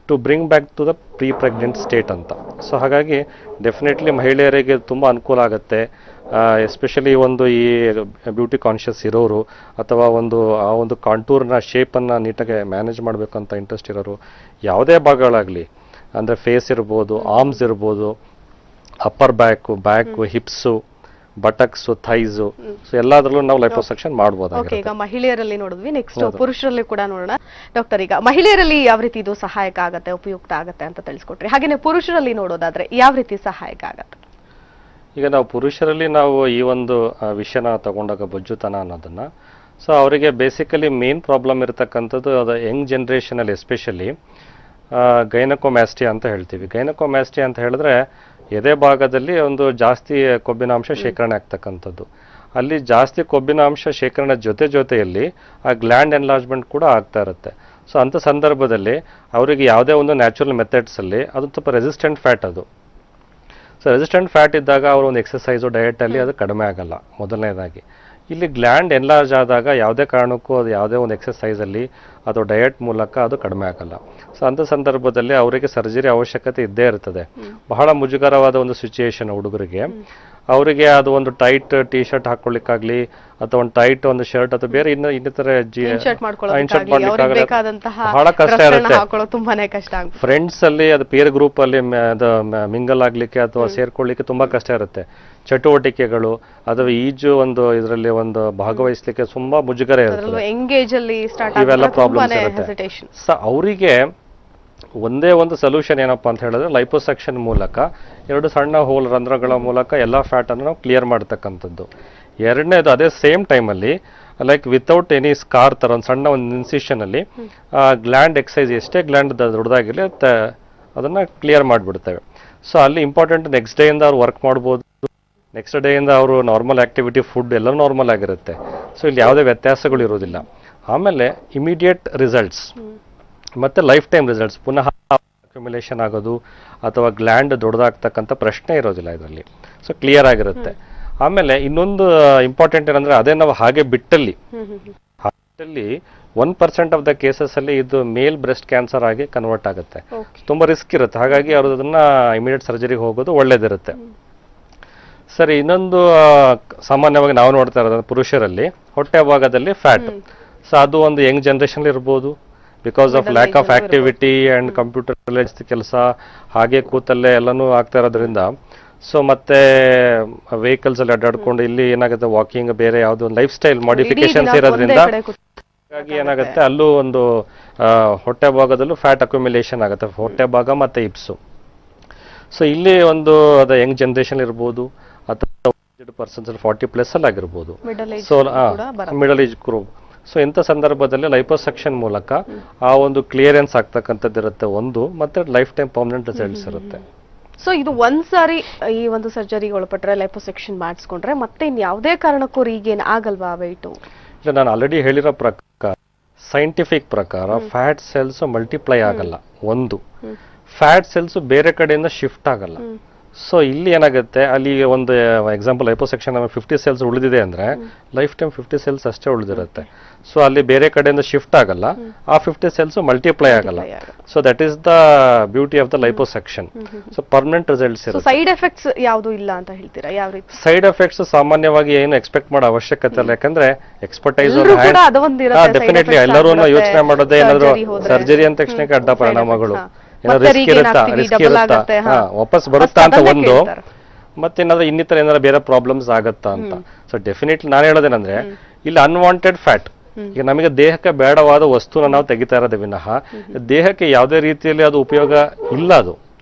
to bring back to the pre pregnant state ಅಂತ. ಸೊ ಹಾಗಾಗಿ ಡೆಫಿನೆಟ್ಲಿ ಮಹಿಳೆಯರಿಗೆ ತುಂಬ ಅನುಕೂಲ ಆಗುತ್ತೆ. ಎಸ್ಪೆಷಲಿ ಈ ಬ್ಯೂಟಿ ಕಾನ್ಷಿಯಸ್ ಇರೋರು ಅಥವಾ ಆ ಒಂದು ಕಾಂಟೂರ್ನ ಶೇಪನ್ನು ನೀಟಾಗಿ ಮ್ಯಾನೇಜ್ ಮಾಡಬೇಕು ಅಂತ ಇಂಟ್ರೆಸ್ಟ್ ಇರೋರು, ಯಾವುದೇ ಭಾಗಗಳಾಗಲಿ, ಅಂದರೆ ಫೇಸ್ ಇರ್ಬೋದು, ಆರ್ಮ್ಸ್ ಇರ್ಬೋದು, ಅಪ್ಪರ್ ಬ್ಯಾಕು, ಹಿಪ್ಸು, ಬಟಕ್ಸು, ಥೈಸು, ಸೊ ಎಲ್ಲದರಲ್ಲೂ ನಾವು ಲೈಪೋಸಕ್ಷನ್ ಮಾಡಬಹುದು. ಈಗ ಮಹಿಳೆಯರಲ್ಲಿ ನೋಡಿದ್ವಿ, ನೆಕ್ಸ್ಟ್ ಪುರುಷರಲ್ಲಿ ಕೂಡ ನೋಡೋಣ ಡಾಕ್ಟರ್. ಈಗ ಮಹಿಳೆಯರಲ್ಲಿ ಯಾವ ರೀತಿ ಇದು ಸಹಾಯಕ ಆಗತ್ತೆ, ಉಪಯುಕ್ತ ಆಗತ್ತೆ ಅಂತ ತಿಳಿಸ್ಕೊಟ್ರಿ. ಹಾಗೇನೆ ಪುರುಷರಲ್ಲಿ ನೋಡೋದಾದ್ರೆ ಯಾವ ರೀತಿ ಸಹಾಯಕ ಆಗತ್ತೆ? ಈಗ ನಾವು ಪುರುಷರಲ್ಲಿ ಈ ಒಂದು ವಿಷಯನ ತಗೊಂಡಾಗ ಬೊಜ್ಜುತನ ಅನ್ನೋದನ್ನ, ಸೊ ಅವರಿಗೆ ಬೇಸಿಕಲಿ ಮೇನ್ ಪ್ರಾಬ್ಲಮ್ ಇರತಕ್ಕಂಥದ್ದು ಅದು ಯಂಗ್ ಜನ್ರೇಷನಲ್ಲಿ ಎಸ್ಪೆಷಲಿ ಗೈನಕೋಮ್ಯಾಸ್ಟಿ ಅಂತ ಹೇಳ್ತೀವಿ. ಗೈನಕೋಮ್ಯಾಸ್ಟಿ ಅಂತ ಹೇಳಿದ್ರೆ ಎದೆ ಭಾಗದಲ್ಲಿ ಒಂದು ಜಾಸ್ತಿ ಕೊಬ್ಬಿನಾಂಶ ಶೇಖರಣೆ ಆಗ್ತಕ್ಕಂಥದ್ದು. ಅಲ್ಲಿ ಜಾಸ್ತಿ ಕೊಬ್ಬಿನಾಂಶ ಶೇಖರಣೆ ಜೊತೆಯಲ್ಲಿ ಆ ಗ್ಲ್ಯಾಂಡ್ ಎನ್ಲಾರ್ಜ್ಮೆಂಟ್ ಕೂಡ ಆಗ್ತಾ ಇರುತ್ತೆ. ಸೊ ಅಂಥ ಸಂದರ್ಭದಲ್ಲಿ ಅವರಿಗೆ ಯಾವುದೇ ಒಂದು ನ್ಯಾಚುರಲ್ ಮೆಥಡ್ಸಲ್ಲಿ ಅದು ಸ್ವಲ್ಪ ರೆಸಿಸ್ಟೆಂಟ್ ಫ್ಯಾಟ್ ಅದು. ಸೊ ರೆಸಿಸ್ಟೆಂಟ್ ಫ್ಯಾಟ್ ಇದ್ದಾಗ ಅವರು ಒಂದು ಎಕ್ಸಸೈಸು ಡಯಟಲ್ಲಿ ಅದು ಕಡಿಮೆ ಆಗಲ್ಲ. ಮೊದಲನೇದಾಗಿ ಇಲ್ಲಿ ಗ್ಲ್ಯಾಂಡ್ ಎನ್ಲಾರ್ಜ್ ಆದಾಗ ಯಾವುದೇ ಕಾರಣಕ್ಕೂ ಅದು ಯಾವುದೇ ಒಂದು ಎಕ್ಸಸೈಸಲ್ಲಿ ಅಥವಾ ಡಯಟ್ ಮೂಲಕ ಅದು ಕಡಿಮೆ ಆಗಲ್ಲ. ಸೊ ಅಂಥ ಸಂದರ್ಭದಲ್ಲಿ ಅವರಿಗೆ ಸರ್ಜರಿ ಅವಶ್ಯಕತೆ ಇದ್ದೇ ಇರ್ತದೆ. ಬಹಳ ಮುಜುಗರವಾದ ಒಂದು ಸಿಚುಯೇಷನ್ ಹುಡುಗರಿಗೆ. ಅವರಿಗೆ ಅದು ಒಂದು ಟೈಟ್ ಟೀ ಶರ್ಟ್ ಹಾಕೊಳ್ಳಿಕ್ಕಾಗ್ಲಿ ಅಥವಾ ಒಂದು ಟೈಟ್ ಒಂದು ಶರ್ಟ್ ಅಥವಾ ಬೇರೆ ಇನ್ನಿತರ ಇನ್ಶರ್ಟ್ ಮಾಡ್ಲಿಕ್ಕಾಗಲಿ ಬಹಳ ಕಷ್ಟ ಇರುತ್ತೆ. ಫ್ರೆಂಡ್ಸ್ ಅಲ್ಲಿ ಅದು ಪೇರ್ ಗ್ರೂಪ್ ಅಲ್ಲಿ ಮಿಂಗಲ್ ಆಗ್ಲಿಕ್ಕೆ ಅಥವಾ ಸೇರ್ಕೊಳ್ಳಿಕ್ಕೆ ತುಂಬಾ ಕಷ್ಟ ಇರುತ್ತೆ. ಚಟುವಟಿಕೆಗಳು ಅಥವಾ ಈಜು ಇದರಲ್ಲಿ ಭಾಗವಹಿಸ್ಲಿಕ್ಕೆ ತುಂಬಾ ಮುಜುಗರ ಇರುತ್ತೆ. ಇವೆಲ್ಲ ಪ್ರಾಬ್ಲಮ್ಸ್ ಇರುತ್ತೆ. ಸೊ ಅವರಿಗೆ ಒಂದೇ ಒಂದು ಸೊಲ್ಯೂಷನ್ ಏನಪ್ಪಾ ಅಂತ ಹೇಳಿದ್ರೆ ಲೈಪೋಸಕ್ಷನ್ ಮೂಲಕ 2 ಸಣ್ಣ ಹೋಲ್ ರಂಧ್ರಗಳ ಮೂಲಕ ಎಲ್ಲ ಫ್ಯಾಟ್ ಅನ್ನು ನಾವು ಕ್ಲಿಯರ್ ಮಾಡ್ತಕ್ಕಂಥದ್ದು. ಎರಡನೇದು ಅದೇ ಸೇಮ್ ಟೈಮಲ್ಲಿ ಲೈಕ್ ವಿತೌಟ್ ಎನಿ ಸ್ಕಾರ್ ತರ ಒಂದು ಸಣ್ಣ ಒಂದು ಇನ್ಸಿಷನ್ ಅಲ್ಲಿ ಗ್ಲ್ಯಾಂಡ್ ಎಕ್ಸೈಸ್ ಎಷ್ಟೇ ಗ್ಲ್ಯಾಂಡ್ ದೊಡ್ಡದಾಗಿರಲಿ ಅದನ್ನ ಕ್ಲಿಯರ್ ಮಾಡಿಬಿಡ್ತೇವೆ. ಸೊ ಅಲ್ಲಿ ಇಂಪಾರ್ಟೆಂಟ್ ನೆಕ್ಸ್ಟ್ ಡೇ ಇಂದ ಅವ್ರು ವರ್ಕ್ ಮಾಡ್ಬೋದು. ನೆಕ್ಸ್ಟ್ ಡೇ ಇಂದ ಅವರು ನಾರ್ಮಲ್ ಆಕ್ಟಿವಿಟಿ ಫುಡ್ ಎಲ್ಲ ನಾರ್ಮಲ್ ಆಗಿರುತ್ತೆ. ಸೊ ಇಲ್ಲಿ ಯಾವುದೇ ವ್ಯತ್ಯಾಸಗಳು ಇರೋದಿಲ್ಲ. ಆಮೇಲೆ ಇಮಿಡಿಯೇಟ್ ರಿಸಲ್ಟ್ಸ್ ಮತ್ತೆ ಲೈಫ್ ಟೈಮ್ ರಿಸಲ್ಟ್ಸ್, ಪುನಃ ಅಕ್ಯುಮುಲೇಷನ್ ಆಗೋದು ಅಥವಾ ಗ್ಲ್ಯಾಂಡ್ ದೊಡ್ಡದಾಗ್ತಕ್ಕಂಥ ಪ್ರಶ್ನೆ ಇರೋದಿಲ್ಲ ಇದರಲ್ಲಿ. ಸೊ ಕ್ಲಿಯರ್ ಆಗಿರುತ್ತೆ. ಆಮೇಲೆ ಇನ್ನೊಂದು ಇಂಪಾರ್ಟೆಂಟ್ ಏನಂದ್ರೆ ಅದೇ ನಾವು ಹಾಗೆ ಬಿಟ್ಟಲ್ಲಿ 1% ಆಫ್ ದ ಕೇಸಸ್ ಅಲ್ಲಿ ಇದು ಮೇಲ್ ಬ್ರೆಸ್ಟ್ ಕ್ಯಾನ್ಸರ್ ಆಗಿ ಕನ್ವರ್ಟ್ ಆಗುತ್ತೆ. ತುಂಬಾ ರಿಸ್ಕ್ ಇರುತ್ತೆ. ಹಾಗಾಗಿ ಅವರು ಅದನ್ನ ಇಮಿಡಿಯೇಟ್ ಸರ್ಜರಿಗೆ ಹೋಗೋದು ಒಳ್ಳೇದಿರುತ್ತೆ. ಸರಿ, ಇನ್ನೊಂದು ಸಾಮಾನ್ಯವಾಗಿ ನಾವು ನೋಡ್ತಾ ಇರೋದು ಪುರುಷರಲ್ಲಿ ಹೊಟ್ಟೆ ಭಾಗದಲ್ಲಿ ಫ್ಯಾಟ್. ಸೊ ಅದು ಒಂದು ಯಂಗ್ ಜನರೇಷನ್ ಇರ್ಬೋದು, because of lack of activity and computer ಕೆಲಸ ಹಾಗೆ ಕೂತಲ್ಲೇ ಎಲ್ಲನೂ ಆಗ್ತಾ ಇರೋದ್ರಿಂದ. ಸೊ ಮತ್ತೆ ವೆಹಿಕಲ್ಸ್ ಅಲ್ಲಿ ಅಡ್ಡಾಡ್ಕೊಂಡು ಇಲ್ಲಿ ಏನಾಗುತ್ತೆ ವಾಕಿಂಗ್ ಬೇರೆ ಯಾವುದೋ ಒಂದು ಲೈಫ್ ಸ್ಟೈಲ್ ಮಾಡಿಫಿಕೇಶನ್ಸ್ ಇರೋದ್ರಿಂದ ಹಾಗಾಗಿ ಏನಾಗುತ್ತೆ ಅಲ್ಲೂ ಒಂದು ಹೊಟ್ಟೆ ಭಾಗದಲ್ಲೂ ಫ್ಯಾಟ್ ಅಕ್ಯುಮುಲೇಷನ್ ಆಗುತ್ತೆ, ಹೊಟ್ಟೆ ಭಾಗ ಮತ್ತೆ ಹಿಪ್ಸು. ಸೊ ಇಲ್ಲಿ ಅದು ಯಂಗ್ ಜನರೇಷನ್ ಇರ್ಬೋದು ಅಥವಾ ಪರ್ಸನ್ಸ್ 40+ ಅಲ್ಲಿ ಆಗಿರ್ಬೋದು. So middle age group. So ಇಂಥ ಸಂದರ್ಭದಲ್ಲಿ ಲೈಪೋಸಕ್ಷನ್ ಮೂಲಕ ಆ ಒಂದು ಕ್ಲಿಯರೆನ್ಸ್ ಆಗ್ತಕ್ಕಂಥದ್ದು ಇರುತ್ತೆ ಮತ್ತೆ ಲೈಫ್ ಟೈಮ್ ಪರ್ಮನೆಂಟ್ ರಿಸಲ್ಟ್ಸ್ ಇರುತ್ತೆ. ಸೊ ಇದು ಒಂದ್ಸಾರಿ ಈ ಒಂದು ಸರ್ಜರಿಗೆ ಒಳಪಟ್ರೆ ಲೈಪೋಸೆಕ್ಷನ್ ಮಾಡಿಸ್ಕೊಂಡ್ರೆ ಮತ್ತೆ ಇನ್ಯಾವುದೇ ಕಾರಣಕ್ಕೂ ಈಗೇನು ಆಗಲ್ವಾ ವೆಯ್ಟು? ಇಲ್ಲ, ನಾನು ಆಲ್ರೆಡಿ ಹೇಳಿರೋ ಪ್ರಕಾರ ಸೈಂಟಿಫಿಕ್ ಪ್ರಕಾರ ಫ್ಯಾಟ್ ಸೆಲ್ಸ್ ಮಲ್ಟಿಪ್ಲೈ ಆಗಲ್ಲ. ಫ್ಯಾಟ್ ಸೆಲ್ಸ್ ಬೇರೆ ಕಡೆಯಿಂದ ಶಿಫ್ಟ್ ಆಗಲ್ಲ. ಸೊ ಇಲ್ಲಿ ಏನಾಗುತ್ತೆ, ಅಲ್ಲಿ ಒಂದು ಎಕ್ಸಾಂಪಲ್ ಲೈಪೋಸೆಕ್ಷನ್ 50 ಸೆಲ್ಸ್ ಉಳಿದಿದೆ ಅಂದ್ರೆ ಲೈಫ್ ಟೈಮ್ 50 ಸೆಲ್ಸ್ ಅಷ್ಟೇ ಉಳಿದಿರುತ್ತೆ. ಸೊ ಅಲ್ಲಿ ಬೇರೆ ಕಡೆಯಿಂದ ಶಿಫ್ಟ್ ಆಗಲ್ಲ, ಆ 50 ಸೆಲ್ಸ್ ಮಲ್ಟಿಪ್ಲೈ ಆಗಲ್ಲ. So that is the beauty of the liposuction. So permanent results ಇರುತ್ತೆ. ಸೈಡ್ ಎಫೆಕ್ಟ್ಸ್ ಯಾವುದು ಇಲ್ಲ ಅಂತ ಹೇಳ್ತೀರಾ? ಯಾವ ರೀತಿ ಸೈಡ್ ಎಫೆಕ್ಟ್ಸ್ ಸಾಮಾನ್ಯವಾಗಿ ಏನು ಎಕ್ಸ್ಪೆಕ್ಟ್ ಮಾಡೋ ಅವಶ್ಯಕತೆ ಇಲ್ಲ. ಯಾಕಂದ್ರೆ ಎಕ್ಸ್ಪರ್ಟೈಸ್ ಡೆಫಿನೆಟ್ಲಿ ಎಲ್ಲರೂ ಯೋಚನೆ ಮಾಡೋದೇ ಏನಾದ್ರು ಸರ್ಜರಿ ಅಂದ ತಕ್ಷಣಕ್ಕೆ ಅಡ್ಡ ಪರಿಣಾಮಗಳು, ರಿಸ್ಕ್ ಇರುತ್ತಾ, ವಾಪಸ್ ಬರುತ್ತಾ ಅಂತ ಒಂದು, ಮತ್ತೇನಾದ್ರೂ ಇನ್ನಿತರ ಏನಾದ್ರು ಬೇರೆ ಪ್ರಾಬ್ಲಮ್ಸ್ ಆಗತ್ತಾ ಅಂತ. ಸೊ ಡೆಫಿನೆಟ್ಲಿ ನಾನು ಹೇಳೋದೇನಂದ್ರೆ ಇಲ್ಲಿ ಅನ್ವಾಂಟೆಡ್ ಫ್ಯಾಟ್, ಈಗ ನಮಗೆ ದೇಹಕ್ಕೆ ಬೇಡವಾದ ವಸ್ತುನ ನಾವು ತೆಗಿತಾ ಇರೋದೇ ವಿನಃ ದೇಹಕ್ಕೆ ಯಾವುದೇ ರೀತಿಯಲ್ಲಿ ಅದು ಉಪಯೋಗ ಇಲ್ಲ ಅದು.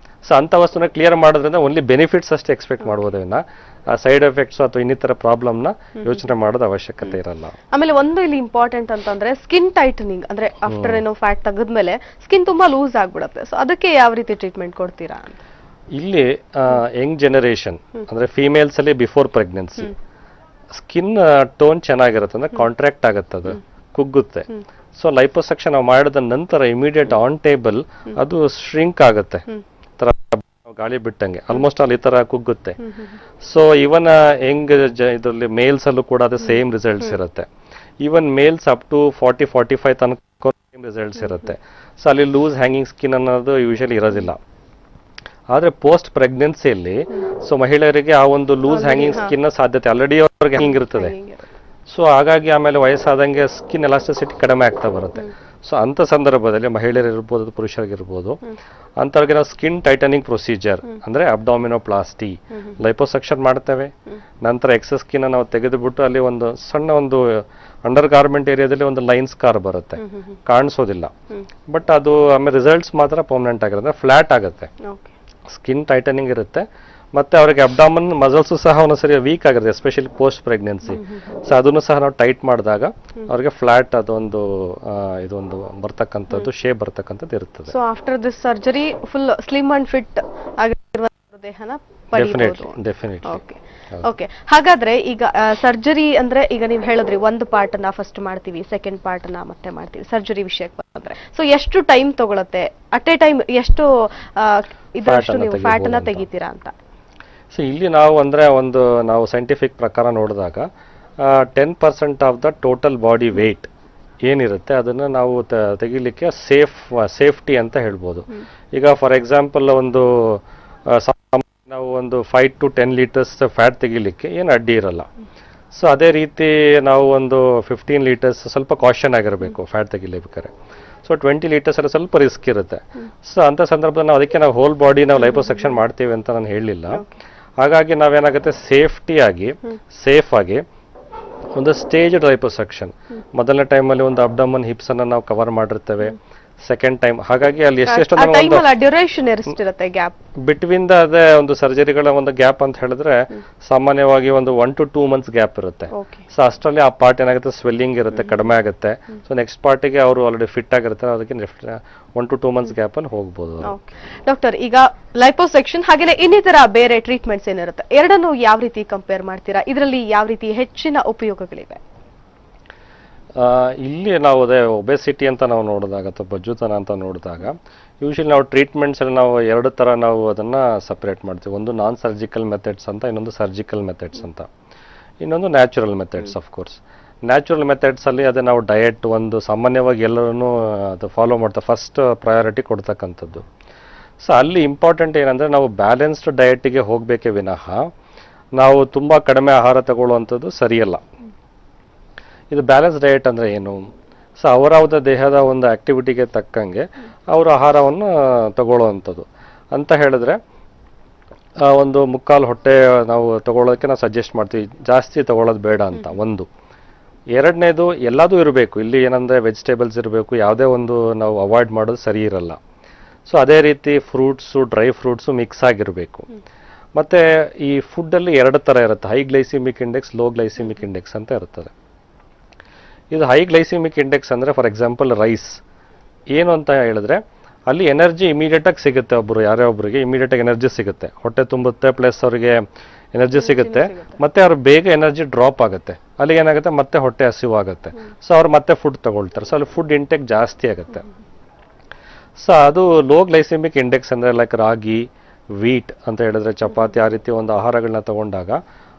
ಸೊ ಅಂತ ವಸ್ತುನ ಕ್ಲಿಯರ್ ಮಾಡೋದ್ರಿಂದ ಓನ್ಲಿ ಬೆನಿಫಿಟ್ಸ್ ಅಷ್ಟೇ ಎಕ್ಸ್ಪೆಕ್ಟ್ ಮಾಡ್ಬೋದೇ ವಿನಃ ಆ ಸೈಡ್ ಎಫೆಕ್ಟ್ಸ್ ಅಥವಾ ಇನ್ನಿತರ ಪ್ರಾಬ್ಲಮ್ನ ಯೋಚನೆ ಮಾಡೋದು ಅವಶ್ಯಕತೆ ಇರಲ್ಲ. ಆಮೇಲೆ ಒಂದು ಇಲ್ಲಿ ಇಂಪಾರ್ಟೆಂಟ್ ಅಂತಂದ್ರೆ ಸ್ಕಿನ್ ಟೈಟನಿಂಗ್, ಅಂದ್ರೆ ಆಫ್ಟರ್ ಏನೋ ಫ್ಯಾಟ್ ತೆಗೆದ್ಮೇಲೆ ಸ್ಕಿನ್ ತುಂಬಾ ಲೂಸ್ ಆಗ್ಬಿಡುತ್ತೆ. ಸೊ ಅದಕ್ಕೆ ಯಾವ ರೀತಿ ಟ್ರೀಟ್ಮೆಂಟ್ ಕೊಡ್ತೀರಾ ಅಂತ? ಇಲ್ಲಿ ಯಂಗ್ ಜನರೇಷನ್ ಅಂದ್ರೆ ಫಿಮೇಲ್ಸ್ ಅಲ್ಲಿ ಬಿಫೋರ್ ಪ್ರೆಗ್ನೆನ್ಸಿ ಸ್ಕಿನ್ ಟೋನ್ ಚೆನ್ನಾಗಿರುತ್ತೆ, ಅಂದ್ರೆ ಕಾಂಟ್ರಾಕ್ಟ್ ಆಗುತ್ತೆ, ಅದು ಕುಗ್ಗುತ್ತೆ. ಸೊ ಲೈಪೋಸೆಕ್ಷನ್ ನಾವು ಮಾಡಿದ ನಂತರ ಇಮಿಡಿಯೇಟ್ ಆನ್ ಟೇಬಲ್ ಅದು ಶ್ರಿಂಕ್ ಆಗುತ್ತೆ, ಗಾಳಿ ಬಿಟ್ಟಂಗೆ ಆಲ್ಮೋಸ್ಟ್ ಆಲ್ ಈ ತರ ಕುಗ್ಗುತ್ತೆ. ಸೊ ಇವನ್ ಹೆಂಗ್ ಇದರಲ್ಲಿ ಮೇಲ್ಸ್ ಅಲ್ಲೂ ಕೂಡ ಅದು ಸೇಮ್ ರಿಸಲ್ಟ್ಸ್ ಇರುತ್ತೆ. ಈವನ್ ಮೇಲ್ಸ್ ಅಪ್ ಟು 40-45 ತನಕ ಸೇಮ್ ರಿಸಲ್ಟ್ಸ್ ಇರುತ್ತೆ. ಸೊ ಅಲ್ಲಿ ಲೂಸ್ ಹ್ಯಾಂಗಿಂಗ್ ಸ್ಕಿನ್ ಅನ್ನೋದು ಯೂಶಲಿ ಇರೋದಿಲ್ಲ. ಆದ್ರೆ ಪೋಸ್ಟ್ ಪ್ರೆಗ್ನೆನ್ಸಿಯಲ್ಲಿ ಸೊ ಮಹಿಳೆಯರಿಗೆ ಆ ಒಂದು ಲೂಸ್ ಹ್ಯಾಂಗಿಂಗ್ ಸ್ಕಿನ್ ಸಾಧ್ಯತೆ ಆಲ್ರೆಡಿ ಅವ್ರಿಗೆ ಹ್ಯಾಂಗಿಂಗ್ ಇರ್ತದೆ. ಸೊ ಹಾಗಾಗಿ ಆಮೇಲೆ ವಯಸ್ಸಾದಂಗೆ ಸ್ಕಿನ್ ಎಲಾಸ್ಟಿಸಿಟಿ ಕಡಿಮೆ ಆಗ್ತಾ ಬರುತ್ತೆ. ಸೊ ಅಂತ ಸಂದರ್ಭದಲ್ಲಿ ಮಹಿಳೆಯರು ಇರ್ಬೋದು, ಪುರುಷರಿಗಿರ್ಬೋದು, ಅಂತವ್ರಿಗೆ ನಾವು ಸ್ಕಿನ್ ಟೈಟನಿಂಗ್ ಪ್ರೊಸೀಜರ್ ಅಂದ್ರೆ ಅಬ್ಡಾಮಿನೋಪ್ಲಾಸ್ಟಿ ಲೈಪೋಸೆಕ್ಷನ್ ಮಾಡ್ತೇವೆ. ನಂತರ ಎಕ್ಸಸ್ ಸ್ಕಿನ್ ನಾವು ತೆಗೆದುಬಿಟ್ಟು ಅಲ್ಲಿ ಒಂದು ಸಣ್ಣ ಒಂದು ಅಂಡರ್ ಗಾರ್ಮೆಂಟ್ ಏರಿಯಾದಲ್ಲಿ ಒಂದು ಲೈನ್ ಸ್ಕಾರ್ ಬರುತ್ತೆ, ಕಾಣಿಸೋದಿಲ್ಲ, ಬಟ್ ಅದು ಆಮೇಲೆ ರಿಸಲ್ಟ್ಸ್ ಮಾತ್ರ ಪರ್ಮನೆಂಟ್ ಆಗಿರುತ್ತೆ, ಫ್ಲಾಟ್ ಆಗುತ್ತೆ, ಸ್ಕಿನ್ ಟೈಟನಿಂಗ್ ಇರುತ್ತೆ. ಮತ್ತೆ ಅವರಿಗೆ ಅಬ್ಡಾಮನ್ ಮಸಲ್ಸ್ ಸಹ ಒಂದೊಂದ್ಸರಿ ವೀಕ್ ಆಗಿರುತ್ತೆ, ಎಸ್ಪೆಷಲಿ ಪೋಸ್ಟ್ ಪ್ರೆಗ್ನೆನ್ಸಿ. ಸೊ ಅದನ್ನು ಸಹ ನಾವು ಟೈಟ್ ಮಾಡಿದಾಗ ಅವ್ರಿಗೆ ಫ್ಲಾಟ್ ಅದೊಂದು ಇದೊಂದು ಬರ್ತಕ್ಕಂಥದ್ದು ಶೇಪ್ ಬರ್ತಕ್ಕಂಥದ್ದು ಇರ್ತದೆ. So after this surgery full slim and fit ಆಗಿರುವ ದೇಹನ ಡೆಫಿನೆಟ್ಲಿ. ಓಕೆ, ಹಾಗಾದ್ರೆ ಈಗ ಸರ್ಜರಿ ಅಂದ್ರೆ ಈಗ ನೀವು ಹೇಳಿದ್ರಿ ಒಂದು ಪಾರ್ಟ್ ನ ಫಸ್ಟ್ ಮಾಡ್ತೀವಿ, ಸೆಕೆಂಡ್ ಪಾರ್ಟ್ ನ ಮತ್ತೆ ಮಾಡ್ತೀವಿ. ಸರ್ಜರಿ ವಿಷಯಕ್ಕೆ ಬಂದ್ರೆ ಸೊ ಎಷ್ಟು ಟೈಮ್ ತಗೊಳತ್ತೆ, ಅಟ್ ಎ ಟೈಮ್ ಎಷ್ಟು ಇದರಷ್ಟು ನೀವು ಫ್ಯಾಟ್ ಅನ್ನ ತೆಗಿತೀರಾ ಅಂತ? ಸೊ ಇಲ್ಲಿ ನಾವು ನಾವು ಸೈಂಟಿಫಿಕ್ ಪ್ರಕಾರ ನೋಡಿದಾಗ 10% of the total body weight ಏನಿರುತ್ತೆ ಅದನ್ನ ನಾವು ತೆಗಿಲಿಕ್ಕೆ ಸೇಫ್ಟಿ ಅಂತ ಹೇಳ್ಬೋದು. ಈಗ ಫಾರ್ ಎಕ್ಸಾಂಪಲ್ ನಾವು ಒಂದು 5 to 10 ಲೀಟರ್ಸ್ ಫ್ಯಾಟ್ ತೆಗಿಲಿಕ್ಕೆ ಏನು ಅಡ್ಡಿ ಇರಲ್ಲ. ಸೊ ಅದೇ ರೀತಿ ನಾವು ಒಂದು 15 ಲೀಟರ್ಸ್ ಸ್ವಲ್ಪ ಕಾಷನ್ ಆಗಿರಬೇಕು ಫ್ಯಾಟ್ ತೆಗಿಲೇಬೇಕಾದ್ರೆ. ಸೊ 20 ಲೀಟರ್ಸ್ ಎಲ್ಲ ಸ್ವಲ್ಪ ರಿಸ್ಕ್ ಇರುತ್ತೆ. ಸೊ ಅಂತ ಸಂದರ್ಭದಲ್ಲಿ ನಾವು ಅದಕ್ಕೆ ನಾವು ಹೋಲ್ ಬಾಡಿ ನಾವು ಲೈಪೋಸೆಕ್ಷನ್ ಮಾಡ್ತೀವಿ ಅಂತ ನಾನು ಹೇಳಲಿಲ್ಲ. ಹಾಗಾಗಿ ನಾವೇನಾಗುತ್ತೆ ಸೇಫ್ ಆಗಿ ಒಂದು ಸ್ಟೇಜ್ ಲೈಪೋಸೆಕ್ಷನ್ ಮೊದಲನೇ ಟೈಮಲ್ಲಿ ಒಂದು ಅಬ್ಡಮನ್ ಹಿಪ್ಸ್ ಅನ್ನ ನಾವು ಕವರ್ ಮಾಡಿರ್ತೇವೆ. ಸೆಕೆಂಡ್ ಟೈಮ್ ಹಾಗಾಗಿ ಅಲ್ಲಿ ಎಷ್ಟೆಷ್ಟು ಡ್ಯೂರೇಷನ್ ಎಷ್ಟಿರುತ್ತೆ ಗ್ಯಾಪ್ ಬಿಟ್ವೀನ್ ಅದೇ ಒಂದು ಸರ್ಜರಿಗಳ ಒಂದು ಗ್ಯಾಪ್ ಅಂತ ಹೇಳಿದ್ರೆ ಸಾಮಾನ್ಯವಾಗಿ ಒಂದು 1 to 2 months ಗ್ಯಾಪ್ ಇರುತ್ತೆ. ಸೊ ಅಷ್ಟರಲ್ಲಿ ಆ ಪಾರ್ಟ್ ಏನಾಗುತ್ತೆ ಸ್ವೆಲ್ಲಿಂಗ್ ಇರುತ್ತೆ, ಕಡಿಮೆ ಆಗುತ್ತೆ. ಸೊ ನೆಕ್ಸ್ಟ್ ಪಾರ್ಟಿಗೆ ಅವರು ಆಲ್ರೆಡಿ ಫಿಟ್ ಆಗಿರ್ತಾರೆ, ಅದಕ್ಕೆ 1 to 2 months ಗ್ಯಾಪ್ ಅಲ್ಲಿ ಹೋಗ್ಬೋದು. ಡಾಕ್ಟರ್, ಈಗ ಲೈಪೋಸೆಕ್ಷನ್ ಹಾಗೆ ಇನ್ನಿತರ ಬೇರೆ ಟ್ರೀಟ್ಮೆಂಟ್ಸ್ ಏನಿರುತ್ತೆ, ಎರಡನ್ನು ಯಾವ ರೀತಿ ಕಂಪೇರ್ ಮಾಡ್ತೀರಾ? ಇದರಲ್ಲಿ ಯಾವ ರೀತಿ ಹೆಚ್ಚಿನ ಉಪಯೋಗಗಳಿವೆ? ಇಲ್ಲಿ ನಾವು ಅದೇ ಒಬೆಸಿಟಿ ಅಂತ ನಾವು ನೋಡಿದಾಗ ಅಥವಾ ಬೊಜ್ಜುತನ ಅಂತ ನೋಡಿದಾಗ ಯೂಶಲಿ ನಾವು ಟ್ರೀಟ್ಮೆಂಟ್ಸ್ ಅಲ್ಲಿ ನಾವು ಎರಡು ತರ ನಾವು ಅದನ್ನ ಸಪರೇಟ್ ಮಾಡ್ತೀವಿ. ಒಂದು ನಾನ್ ಸರ್ಜಿಕಲ್ ಮೆಥಡ್ಸ್ ಅಂತ, ಇನ್ನೊಂದು ಸರ್ಜಿಕಲ್ ಮೆಥಡ್ಸ್ ಅಂತ, ಇನ್ನೊಂದು natural methods. Of course natural methods ಅಲ್ಲಿ ಅದೇ ನಾವು ಡಯಟ್ ಒಂದು ಸಾಮಾನ್ಯವಾಗಿ ಎಲ್ಲರೂ ಅದು ಫಾಲೋ ಮಾಡ್ತಾ ಫಸ್ಟ್ ಪ್ರಯಾರಿಟಿ ಕೊಡ್ತಕ್ಕಂಥದ್ದು. ಸೊ ಅಲ್ಲಿ ಇಂಪಾರ್ಟೆಂಟ್ ಏನಂದ್ರೆ ನಾವು ಬ್ಯಾಲೆನ್ಸ್ಡ್ ಡಯಟಿಗೆ ಹೋಗ್ಬೇಕೇ ವಿನಃ ನಾವು ತುಂಬಾ ಕಡಿಮೆ ಆಹಾರ ತಗೊಳ್ಳುವಂಥದ್ದು ಸರಿಯಲ್ಲ. ಇದು ಬ್ಯಾಲೆನ್ಸ್ ಡಯಟ್ ಅಂದ್ರೆ ಏನು? ಸೊ ಅವರ ದೇಹದ ಒಂದು ಆಕ್ಟಿವಿಟಿಗೆ ತಕ್ಕಂಗೆ ಅವರ ಆಹಾರವನ್ನು ತಗೊಳ್ಳುವಂಥದ್ದು ಅಂತ ಹೇಳಿದ್ರೆ ಒಂದು ಮುಕ್ಕಾಲು ಹೊಟ್ಟೆ ನಾವು ತಗೊಳ್ಳೋದಕ್ಕೆ ನಾವು ಸಜೆಸ್ಟ್ ಮಾಡ್ತೀವಿ, ಜಾಸ್ತಿ ತಗೊಳ್ಳೋದು ಬೇಡ ಅಂತ. ಒಂದು. ಎರಡನೇದು ಎಲ್ಲದೂ ಇರಬೇಕು, ಇಲ್ಲಿ ಏನಂದ್ರೆ ವೆಜಿಟೇಬಲ್ಸ್ ಇರಬೇಕು, ಯಾವುದೇ ಒಂದು ನಾವು ಅವಾಯ್ಡ್ ಮಾಡೋದು ಸರಿ ಇರಲ್ಲ. ಸೊ ಅದೇ ರೀತಿ ಫ್ರೂಟ್ಸು, ಡ್ರೈ ಫ್ರೂಟ್ಸು ಮಿಕ್ಸ್ ಆಗಿರಬೇಕು. ಮತ್ತೆ ಈ ಫುಡ್ಡಲ್ಲಿ ಎರಡು ಥರ ಇರುತ್ತೆ, high glycaemic index, low glycaemic index ಅಂತ ಇರ್ತದೆ. ಇದು ಹೈ ಗ್ಲೈಸಿಮಿಕ್ ಇಂಡೆಕ್ಸ್ ಅಂದರೆ ಫಾರ್ ಎಕ್ಸಾಂಪಲ್ ರೈಸ್ ಏನು ಅಂತ ಹೇಳಿದ್ರೆ ಅಲ್ಲಿ ಎನರ್ಜಿ ಇಮಿಡಿಯೇಟ್ ಆಗಿ ಸಿಗುತ್ತೆ, ಯಾರೇ ಒಬ್ಬರಿಗೆ ಇಮಿಡಿಯೇಟ್ ಆಗಿ ಎನರ್ಜಿ ಸಿಗುತ್ತೆ, ಹೊಟ್ಟೆ ತುಂಬುತ್ತೆ, ಪ್ಲಸ್ ಅವರಿಗೆ ಎನರ್ಜಿ ಸಿಗುತ್ತೆ, ಮತ್ತೆ ಅವ್ರು ಬೇಗ ಎನರ್ಜಿ ಡ್ರಾಪ್ ಆಗುತ್ತೆ, ಅಲ್ಲಿ ಏನಾಗುತ್ತೆ ಮತ್ತೆ ಹೊಟ್ಟೆ ಹಸಿವು ಆಗುತ್ತೆ. ಸೊ ಅವ್ರು ಮತ್ತೆ ಫುಡ್ ತಗೊಳ್ತಾರೆ, ಸೊ ಅಲ್ಲಿ ಫುಡ್ ಇಂಟೇಕ್ ಜಾಸ್ತಿ ಆಗುತ್ತೆ. ಸೊ ಅದು ಲೋ ಗ್ಲೈಸಿಮಿಕ್ ಇಂಡೆಕ್ಸ್ ಅಂದರೆ ಲೈಕ್ ರಾಗಿ, ವೀಟ್ ಅಂತ ಹೇಳಿದ್ರೆ ಚಪಾತಿ, ಆ ರೀತಿ ಒಂದು ಆಹಾರಗಳನ್ನ ತಗೊಂಡಾಗ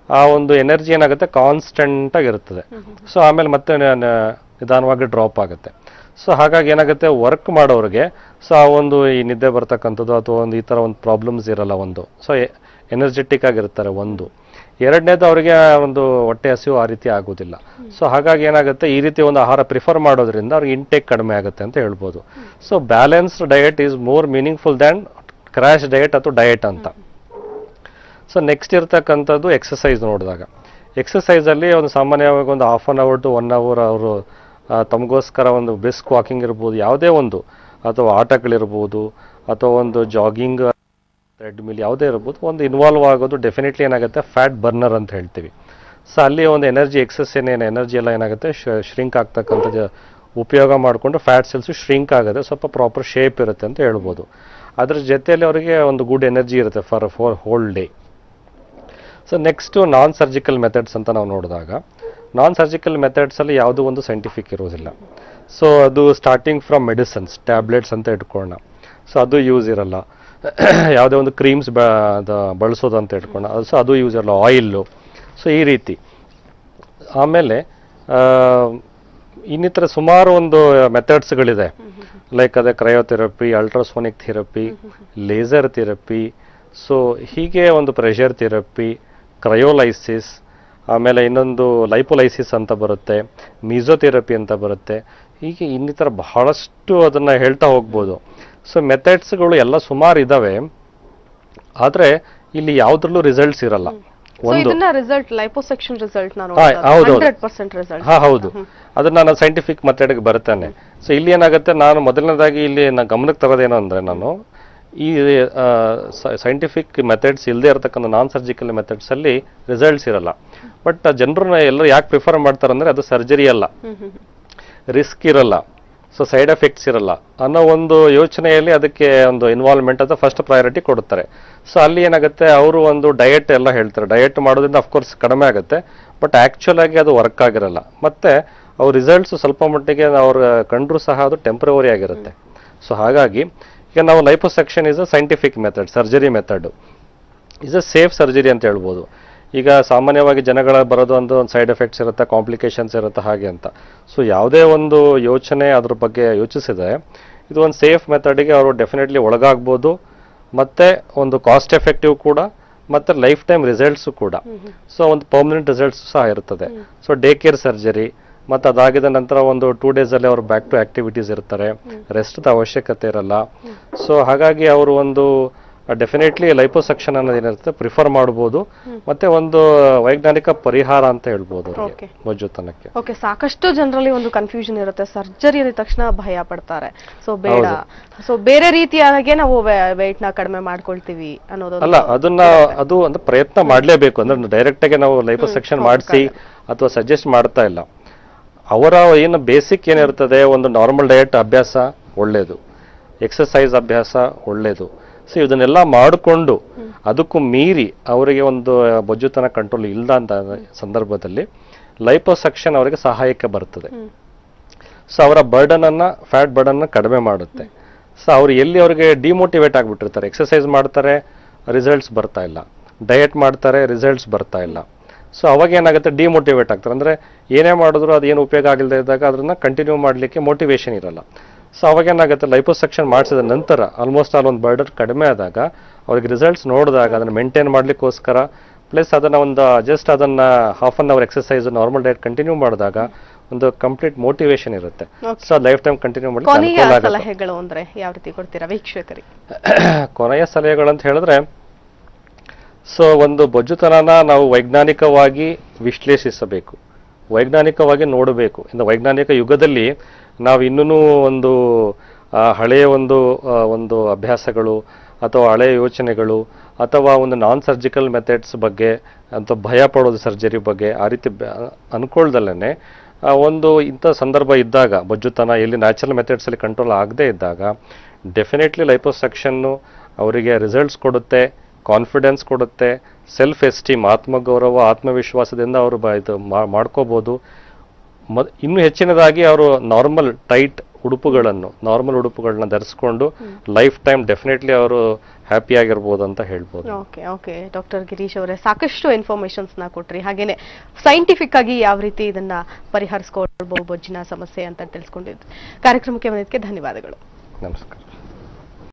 ಆ ಒಂದು ಎನರ್ಜಿ ಏನಾಗುತ್ತೆ ಕಾನ್ಸ್ಟೆಂಟ್ ಆಗಿರುತ್ತದೆ. ಸೊ ಆಮೇಲೆ ಮತ್ತೆ ನಿಧಾನವಾಗಿ ಡ್ರಾಪ್ ಆಗುತ್ತೆ. ಸೊ ಹಾಗಾಗಿ ಏನಾಗುತ್ತೆ ವರ್ಕ್ ಮಾಡೋರಿಗೆ ಸೊ ಆ ಒಂದು ಈ ನಿದ್ದೆ ಬರ್ತಕ್ಕಂಥದ್ದು ಅಥವಾ ಒಂದು ಈ ಥರ ಒಂದು ಪ್ರಾಬ್ಲಮ್ಸ್ ಇರಲ್ಲ. ಒಂದು ಸೊ ಎನರ್ಜೆಟಿಕ್ ಆಗಿರ್ತಾರೆ. ಒಂದು. ಎರಡನೇದು ಅವರಿಗೆ ಒಂದು ಹೊಟ್ಟೆ ಹಸಿವು ಆ ರೀತಿ ಆಗೋದಿಲ್ಲ. ಸೊ ಹಾಗಾಗಿ ಏನಾಗುತ್ತೆ ಈ ರೀತಿ ಒಂದು ಆಹಾರ ಪ್ರಿಫರ್ ಮಾಡೋದ್ರಿಂದ ಅವ್ರಿಗೆ ಇಂಟೇಕ್ ಕಡಿಮೆ ಆಗುತ್ತೆ ಅಂತ ಹೇಳ್ಬೋದು. So balanced diet is more meaningful than crash diet ಅಥವಾ ಡಯಟ್ ಅಂತ. ಸೊ ನೆಕ್ಸ್ಟ್ ಇರ್ತಕ್ಕಂಥದ್ದು ಎಕ್ಸಸೈಸ್ ನೋಡಿದಾಗ, ಎಕ್ಸಸೈಸಲ್ಲಿ ಒಂದು ಸಾಮಾನ್ಯವಾಗಿ ಒಂದು 1/2 hour to 1 hour ಅವರು ತಮಗೋಸ್ಕರ ಒಂದು ಬ್ರಿಸ್ಕ್ ವಾಕಿಂಗ್ ಇರ್ಬೋದು, ಯಾವುದೇ ಒಂದು, ಅಥವಾ ಆಟಗಳಿರ್ಬೋದು, ಅಥವಾ ಒಂದು ಜಾಗಿಂಗ್ ರೆಡ್ ಮೀಲ್ ಯಾವುದೇ ಇರ್ಬೋದು, ಒಂದು ಇನ್ವಾಲ್ವ್ ಆಗೋದು ಡೆಫಿನೆಟ್ಲಿ ಏನಾಗುತ್ತೆ ಫ್ಯಾಟ್ ಬರ್ನರ್ ಅಂತ ಹೇಳ್ತೀವಿ. ಸೊ ಅಲ್ಲಿ ಒಂದು ಎನರ್ಜಿ ಎಕ್ಸಸ್ ಏನೇನು ಎನರ್ಜಿ ಎಲ್ಲ ಏನಾಗುತ್ತೆ ಶ್ರಿಂಕ್ ಆಗ್ತಕ್ಕಂಥದ್ದು ಉಪಯೋಗ ಮಾಡಿಕೊಂಡು ಫ್ಯಾಟ್ ಸೆಲ್ಸ್ ಶ್ರಿಂಕ್ ಆಗುತ್ತೆ, ಸ್ವಲ್ಪ ಪ್ರಾಪರ್ ಶೇಪ್ ಇರುತ್ತೆ ಅಂತ ಹೇಳ್ಬೋದು. ಅದ್ರ ಜೊತೆಯಲ್ಲಿ ಅವರಿಗೆ ಒಂದು ಗುಡ್ ಎನರ್ಜಿ ಇರುತ್ತೆ for whole day. So next non surgical methods ಅಂತ ನಾವು ನೋಡಿದಾಗ, ನಾನ್ ಸರ್ಜಿಕಲ್ ಮೆಥಡ್ಸಲ್ಲಿ ಯಾವುದೂ ಒಂದು ಸೈಂಟಿಫಿಕ್ ಇರೋದಿಲ್ಲ. ಸೊ ಅದು ಸ್ಟಾರ್ಟಿಂಗ್ ಫ್ರಮ್ ಮೆಡಿಸಿನ್ಸ್, ಟ್ಯಾಬ್ಲೆಟ್ಸ್ ಅಂತ ಇಟ್ಕೊಳ್ಳೋಣ, ಸೊ ಅದು ಯೂಸ್ ಇರಲ್ಲ. ಯಾವುದೇ ಒಂದು ಕ್ರೀಮ್ಸ್ ಬಳಸೋದು ಅಂತ ಇಟ್ಕೊಳ್ಳೋಣ, ಸೊ ಅದು ಯೂಸ್ ಇರಲ್ಲ. ಆಯಿಲ್ಲು, ಸೊ ಈ ರೀತಿ. ಆಮೇಲೆ ಇನ್ನಿತರ ಸುಮಾರು ಒಂದು ಮೆಥಡ್ಸ್ಗಳಿದೆ, ಲೈಕ್ ಅದೇ ಕ್ರಯೋಥೆರಪಿ, ultrasonic therapy, laser therapy, so ಹೀಗೆ ಒಂದು ಪ್ರೆಷರ್ ಥೆರಪಿ, ಕ್ರಯೋಲೈಸಿಸ್, ಆಮೇಲೆ ಇನ್ನೊಂದು ಲೈಪೋಲೈಸಿಸ್ ಅಂತ ಬರುತ್ತೆ, ಮೀಸೋಥೆರಪಿ ಅಂತ ಬರುತ್ತೆ. ಹೀಗೆ ಇನ್ನಿತರ ಬಹಳಷ್ಟು ಅದನ್ನು ಹೇಳ್ತಾ ಹೋಗ್ಬೋದು. ಸೊ ಮೆಥಡ್ಸ್ಗಳು ಎಲ್ಲ ಸುಮಾರು ಇದ್ದಾವೆ, ಆದರೆ ಇಲ್ಲಿ ಯಾವುದ್ರಲ್ಲೂ ರಿಸಲ್ಟ್ಸ್ ಇರಲ್ಲ. ಒಂದು ರಿಸಲ್ಟ್ ಲೈಪೋಸೆಕ್ಷನ್ ರಿಸಲ್ಟ್ ಹೌದು, ಅದನ್ನ ನಾನು ಸೈಂಟಿಫಿಕ್ ಮೆಥಡ್ಗೆ ಬರ್ತಾನೆ. ಸೊ ಇಲ್ಲಿ ಏನಾಗುತ್ತೆ, ನಾನು ಮೊದಲನೇದಾಗಿ ಇಲ್ಲಿ ನಾನು ಗಮನಕ್ಕೆ ತರೋದೇನು ಅಂದ್ರೆ, ನಾನು ಈ ಸೈಂಟಿಫಿಕ್ ಮೆಥಡ್ಸ್ ಇಲ್ಲದೆ ಇರತಕ್ಕಂಥ ನಾನ್ ಸರ್ಜಿಕಲ್ ಮೆಥಡ್ಸ್ ಅಲ್ಲಿ ರಿಸಲ್ಟ್ಸ್ ಇರಲ್ಲ. ಬಟ್ ಜನರನ್ನ ಎಲ್ಲರೂ ಯಾಕೆ ಪ್ರಿಫರ್ ಮಾಡ್ತಾರೆ ಅಂದ್ರೆ, ಅದು ಸರ್ಜರಿ ಅಲ್ಲ, ರಿಸ್ಕ್ ಇರಲ್ಲ, ಸೊ ಸೈಡ್ ಎಫೆಕ್ಟ್ಸ್ ಇರಲ್ಲ ಅನ್ನೋ ಒಂದು ಯೋಚನೆಯಲ್ಲಿ ಅದಕ್ಕೆ ಒಂದು ಇನ್ವಾಲ್ವ್ಮೆಂಟ್ ಅಂತ ಫಸ್ಟ್ ಪ್ರಯಾರಿಟಿ ಕೊಡುತ್ತಾರೆ. ಸೊ ಅಲ್ಲಿ ಏನಾಗುತ್ತೆ, ಅವರು ಒಂದು ಡಯಟ್ ಎಲ್ಲ ಹೇಳ್ತಾರೆ, ಡಯಟ್ ಮಾಡೋದ್ರಿಂದ ಅಫ್ಕೋರ್ಸ್ ಕಡಿಮೆ ಆಗುತ್ತೆ, ಬಟ್ ಆಕ್ಚುಲ್ ಆಗಿ ಅದು ವರ್ಕ್ ಆಗಿರಲ್ಲ. ಮತ್ತೆ ಅವ್ರ ರಿಸಲ್ಟ್ಸ್ ಸ್ವಲ್ಪ ಮಟ್ಟಿಗೆ ಅವ್ರ ಕಂಡ್ರು ಸಹ ಅದು ಟೆಂಪರವರಿ ಆಗಿರುತ್ತೆ. ಸೊ ಹಾಗಾಗಿ ಈಗ ನಾವು liposuction is a scientific method, surgery method is a safe surgery ಅಂತ ಹೇಳ್ಬೋದು. ಈಗ ಸಾಮಾನ್ಯವಾಗಿ ಜನಗಳ ಬರೋದು ಒಂದು ಸೈಡ್ ಎಫೆಕ್ಟ್ಸ್ ಇರುತ್ತೆ, ಕಾಂಪ್ಲಿಕೇಶನ್ಸ್ ಇರುತ್ತೆ ಹಾಗೆ ಅಂತ. ಸೊ ಯಾವುದೇ ಒಂದು ಯೋಚನೆ ಅದ್ರ ಬಗ್ಗೆ ಯೋಚಿಸಿದೆ, ಇದು ಒಂದು ಸೇಫ್ ಮೆಥಡಿಗೆ ಅವರು ಡೆಫಿನೆಟ್ಲಿ ಒಳಗಾಗ್ಬೋದು, ಮತ್ತೆ ಒಂದು ಕಾಸ್ಟ್ ಎಫೆಕ್ಟಿವ್ ಕೂಡ, ಮತ್ತೆ ಲೈಫ್ ಟೈಮ್ ರಿಸಲ್ಟ್ಸು ಕೂಡ. ಸೊ ಒಂದು ಪರ್ಮನೆಂಟ್ ರಿಸಲ್ಟ್ಸ್ ಸಹ ಇರ್ತದೆ. ಸೊ ಡೇ ಕೇರ್ ಸರ್ಜರಿ, ಮತ್ತು ಅದಾಗಿದ ನಂತರ ಒಂದು 2 days ಅಲ್ಲಿ ಅವರು ಬ್ಯಾಕ್ ಟು ಆಕ್ಟಿವಿಟೀಸ್ ಇರ್ತಾರೆ, ರೆಸ್ಟ್ದ ಅವಶ್ಯಕತೆ ಇರಲ್ಲ. ಸೊ ಹಾಗಾಗಿ ಅವರು ಒಂದು ಡೆಫಿನೆಟ್ಲಿ ಲೈಪೋಸೆಕ್ಷನ್ ಅನ್ನೋದು ಏನಿರುತ್ತೆ ಪ್ರಿಫರ್ ಮಾಡ್ಬೋದು, ಮತ್ತೆ ಒಂದು ವೈಜ್ಞಾನಿಕ ಪರಿಹಾರ ಅಂತ ಹೇಳ್ಬೋದು ಬೊಜ್ಜುತನಕ್ಕೆ. ಓಕೆ, ಸಾಕಷ್ಟು ಜನರಲ್ಲಿ ಒಂದು ಕನ್ಫ್ಯೂಷನ್ ಇರುತ್ತೆ, ಸರ್ಜರಿ ಅಂದ ತಕ್ಷಣ ಭಯ ಪಡ್ತಾರೆ, ಸೊ ಬೇಡ, ಸೊ ಬೇರೆ ರೀತಿಯಾಗಿ ನಾವು ವೆಯ್ಟ್ ನ ಕಡಿಮೆ ಮಾಡ್ಕೊಳ್ತೀವಿ ಅನ್ನೋದು ಅಲ್ಲ. ಅದು ಒಂದು ಪ್ರಯತ್ನ ಮಾಡ್ಲೇಬೇಕು. ಅಂದ್ರೆ ಡೈರೆಕ್ಟ್ ಆಗಿ ನಾವು ಲೈಪೋಸೆಕ್ಷನ್ ಮಾಡಿಸಿ ಅಥವಾ ಸಜೆಸ್ಟ್ ಮಾಡ್ತಾ ಇಲ್ಲ. ಅವರ ಏನು ಬೇಸಿಕ್ ಏನಿರ್ತದೆ, ಒಂದು ನಾರ್ಮಲ್ ಡಯಟ್ ಅಭ್ಯಾಸ ಒಳ್ಳೇದು, ಎಕ್ಸಸೈಸ್ ಅಭ್ಯಾಸ ಒಳ್ಳೇದು. ಸೊ ಇದನ್ನೆಲ್ಲ ಮಾಡಿಕೊಂಡು ಅದಕ್ಕೂ ಮೀರಿ ಅವರಿಗೆ ಒಂದು ಬೊಜ್ಜುತನ ಕಂಟ್ರೋಲ್ ಇಲ್ಲ ಅಂತ ಸಂದರ್ಭದಲ್ಲಿ ಲೈಪೋಸೆಕ್ಷನ್ ಅವರಿಗೆ ಸಹಾಯಕ್ಕೆ ಬರ್ತದೆ. ಸೊ ಅವರ ಫ್ಯಾಟ್ ಬರ್ಡನ್ ಕಡಿಮೆ ಮಾಡುತ್ತೆ. ಸೊ ಅವ್ರು ಎಲ್ಲಿ ಅವರಿಗೆ ಡಿಮೋಟಿವೇಟ್ ಆಗಿಬಿಟ್ಟಿರ್ತಾರೆ, ಎಕ್ಸಸೈಸ್ ಮಾಡ್ತಾರೆ, ರಿಸಲ್ಟ್ಸ್ ಬರ್ತಾ ಇಲ್ಲ, ಡಯಟ್ ಮಾಡ್ತಾರೆ, ರಿಸಲ್ಟ್ಸ್ ಬರ್ತಾ ಇಲ್ಲ. ಸೊ ಅವಾಗ ಏನಾಗುತ್ತೆ, ಡಿಮೋಟಿವೇಟ್ ಆಗ್ತಾರೆ. ಅಂದರೆ ಏನೇ ಮಾಡಿದ್ರು ಅದೇನು ಉಪಯೋಗ ಆಗಿಲ್ಲದೆ ಇದ್ದಾಗ ಅದನ್ನ ಕಂಟಿನ್ಯೂ ಮಾಡಲಿಕ್ಕೆ ಮೋಟಿವೇಶನ್ ಇರಲ್ಲ. ಸೊ ಅವಾಗ ಏನಾಗುತ್ತೆ, ಲೈಪೋಸೆಕ್ಷನ್ ಮಾಡಿಸಿದ ನಂತರ ಆಲ್ಮೋಸ್ಟ್ ಆಲ್ ಒಂದು ಬರ್ಡನ್ ಕಡಿಮೆ ಆದಾಗ ಅವ್ರಿಗೆ ರಿಸಲ್ಟ್ಸ್ ನೋಡಿದಾಗ ಅದನ್ನು ಮೇಂಟೈನ್ ಮಾಡಲಿಕ್ಕೋಸ್ಕರ, ಪ್ಲಸ್ ಅದನ್ನು ಒಂದು ಜಸ್ಟ್ ಅದನ್ನು half an hour exercise normal diet continue ಮಾಡಿದಾಗ ಒಂದು ಕಂಪ್ಲೀಟ್ ಮೋಟಿವೇಶನ್ ಇರುತ್ತೆ. ಸೊ ಲೈಫ್ ಟೈಮ್ ಕಂಟಿನ್ಯೂ ಮಾಡಲಿಕ್ಕೆ ಸಲಹೆಗಳು ಅಂದ್ರೆ ಯಾವ ರೀತಿ ಕೊಡ್ತೀರಾ ವೀಕ್ಷಕರಿಗೆ? ಕೊನೆಯ ಸಲಹೆಗಳು ಅಂತ ಹೇಳಿದ್ರೆ, ಸೊ ಒಂದು ಬೊಜ್ಜುತನನ ನಾವು ವೈಜ್ಞಾನಿಕವಾಗಿ ವಿಶ್ಲೇಷಿಸಬೇಕು, ವೈಜ್ಞಾನಿಕವಾಗಿ ನೋಡಬೇಕು. ಇನ್ನು ವೈಜ್ಞಾನಿಕ ಯುಗದಲ್ಲಿ ನಾವು ಇನ್ನೂ ಒಂದು ಹಳೆಯ ಒಂದು ಅಭ್ಯಾಸಗಳು ಅಥವಾ ಹಳೆಯ ಯೋಚನೆಗಳು ಅಥವಾ ಒಂದು ನಾನ್ ಸರ್ಜಿಕಲ್ ಮೆಥಡ್ಸ್ ಬಗ್ಗೆ ಅಂತ ಭಯ ಪಡೋದು ಸರ್ಜರಿ ಬಗ್ಗೆ ಆ ರೀತಿ ಅನ್ಕೊಳ್ದಲ್ಲೇ ಒಂದು ಇಂಥ ಸಂದರ್ಭ ಇದ್ದಾಗ, ಬೊಜ್ಜುತನ ಎಲ್ಲಿ ನ್ಯಾಚುರಲ್ ಮೆಥಡ್ಸಲ್ಲಿ ಕಂಟ್ರೋಲ್ ಆಗದೇ ಇದ್ದಾಗ ಡೆಫಿನೆಟ್ಲಿ ಲೈಪೋಸೆಕ್ಷನ್ನು ಅವರಿಗೆ ರಿಸಲ್ಟ್ಸ್ ಕೊಡುತ್ತೆ, ಕಾನ್ಫಿಡೆನ್ಸ್ ಕೊಡುತ್ತೆ, ಸೆಲ್ಫ್ ಎಸ್ಟೀಮ್, ಆತ್ಮಗೌರವ, ಆತ್ಮವಿಶ್ವಾಸದಿಂದ ಅವರು ಇದು ಮಾಡ್ಕೋಬೋದು. ಇನ್ನೂ ಹೆಚ್ಚಿನದಾಗಿ ಅವರು ನಾರ್ಮಲ್ ಉಡುಪುಗಳನ್ನ ಧರಿಸ್ಕೊಂಡು ಲೈಫ್ ಟೈಮ್ ಡೆಫಿನೆಟ್ಲಿ ಅವರು ಹ್ಯಾಪಿ ಆಗಿರ್ಬೋದು ಅಂತ ಹೇಳ್ಬೋದು. ಓಕೆ ಡಾಕ್ಟರ್ ಗಿರೀಶ್ ಅವರೇ, ಸಾಕಷ್ಟು ಇನ್ಫಾರ್ಮೇಶನ್ಸ್ ನ ಕೊಟ್ರಿ, ಹಾಗೇನೆ ಸೈಂಟಿಫಿಕ್ ಆಗಿ ಯಾವ ರೀತಿ ಇದನ್ನ ಪರಿಹರಿಸ್ಕೊಳ್ಬಹುದು ಬೊಜ್ಜಿನ ಸಮಸ್ಯೆ ಅಂತ ತಿಳಿಸ್ಕೊಂಡಿದ್ದು. ಕಾರ್ಯಕ್ರಮಕ್ಕೆ ಬಂದಿದ್ದಕ್ಕೆ ಧನ್ಯವಾದಗಳು. ನಮಸ್ಕಾರ.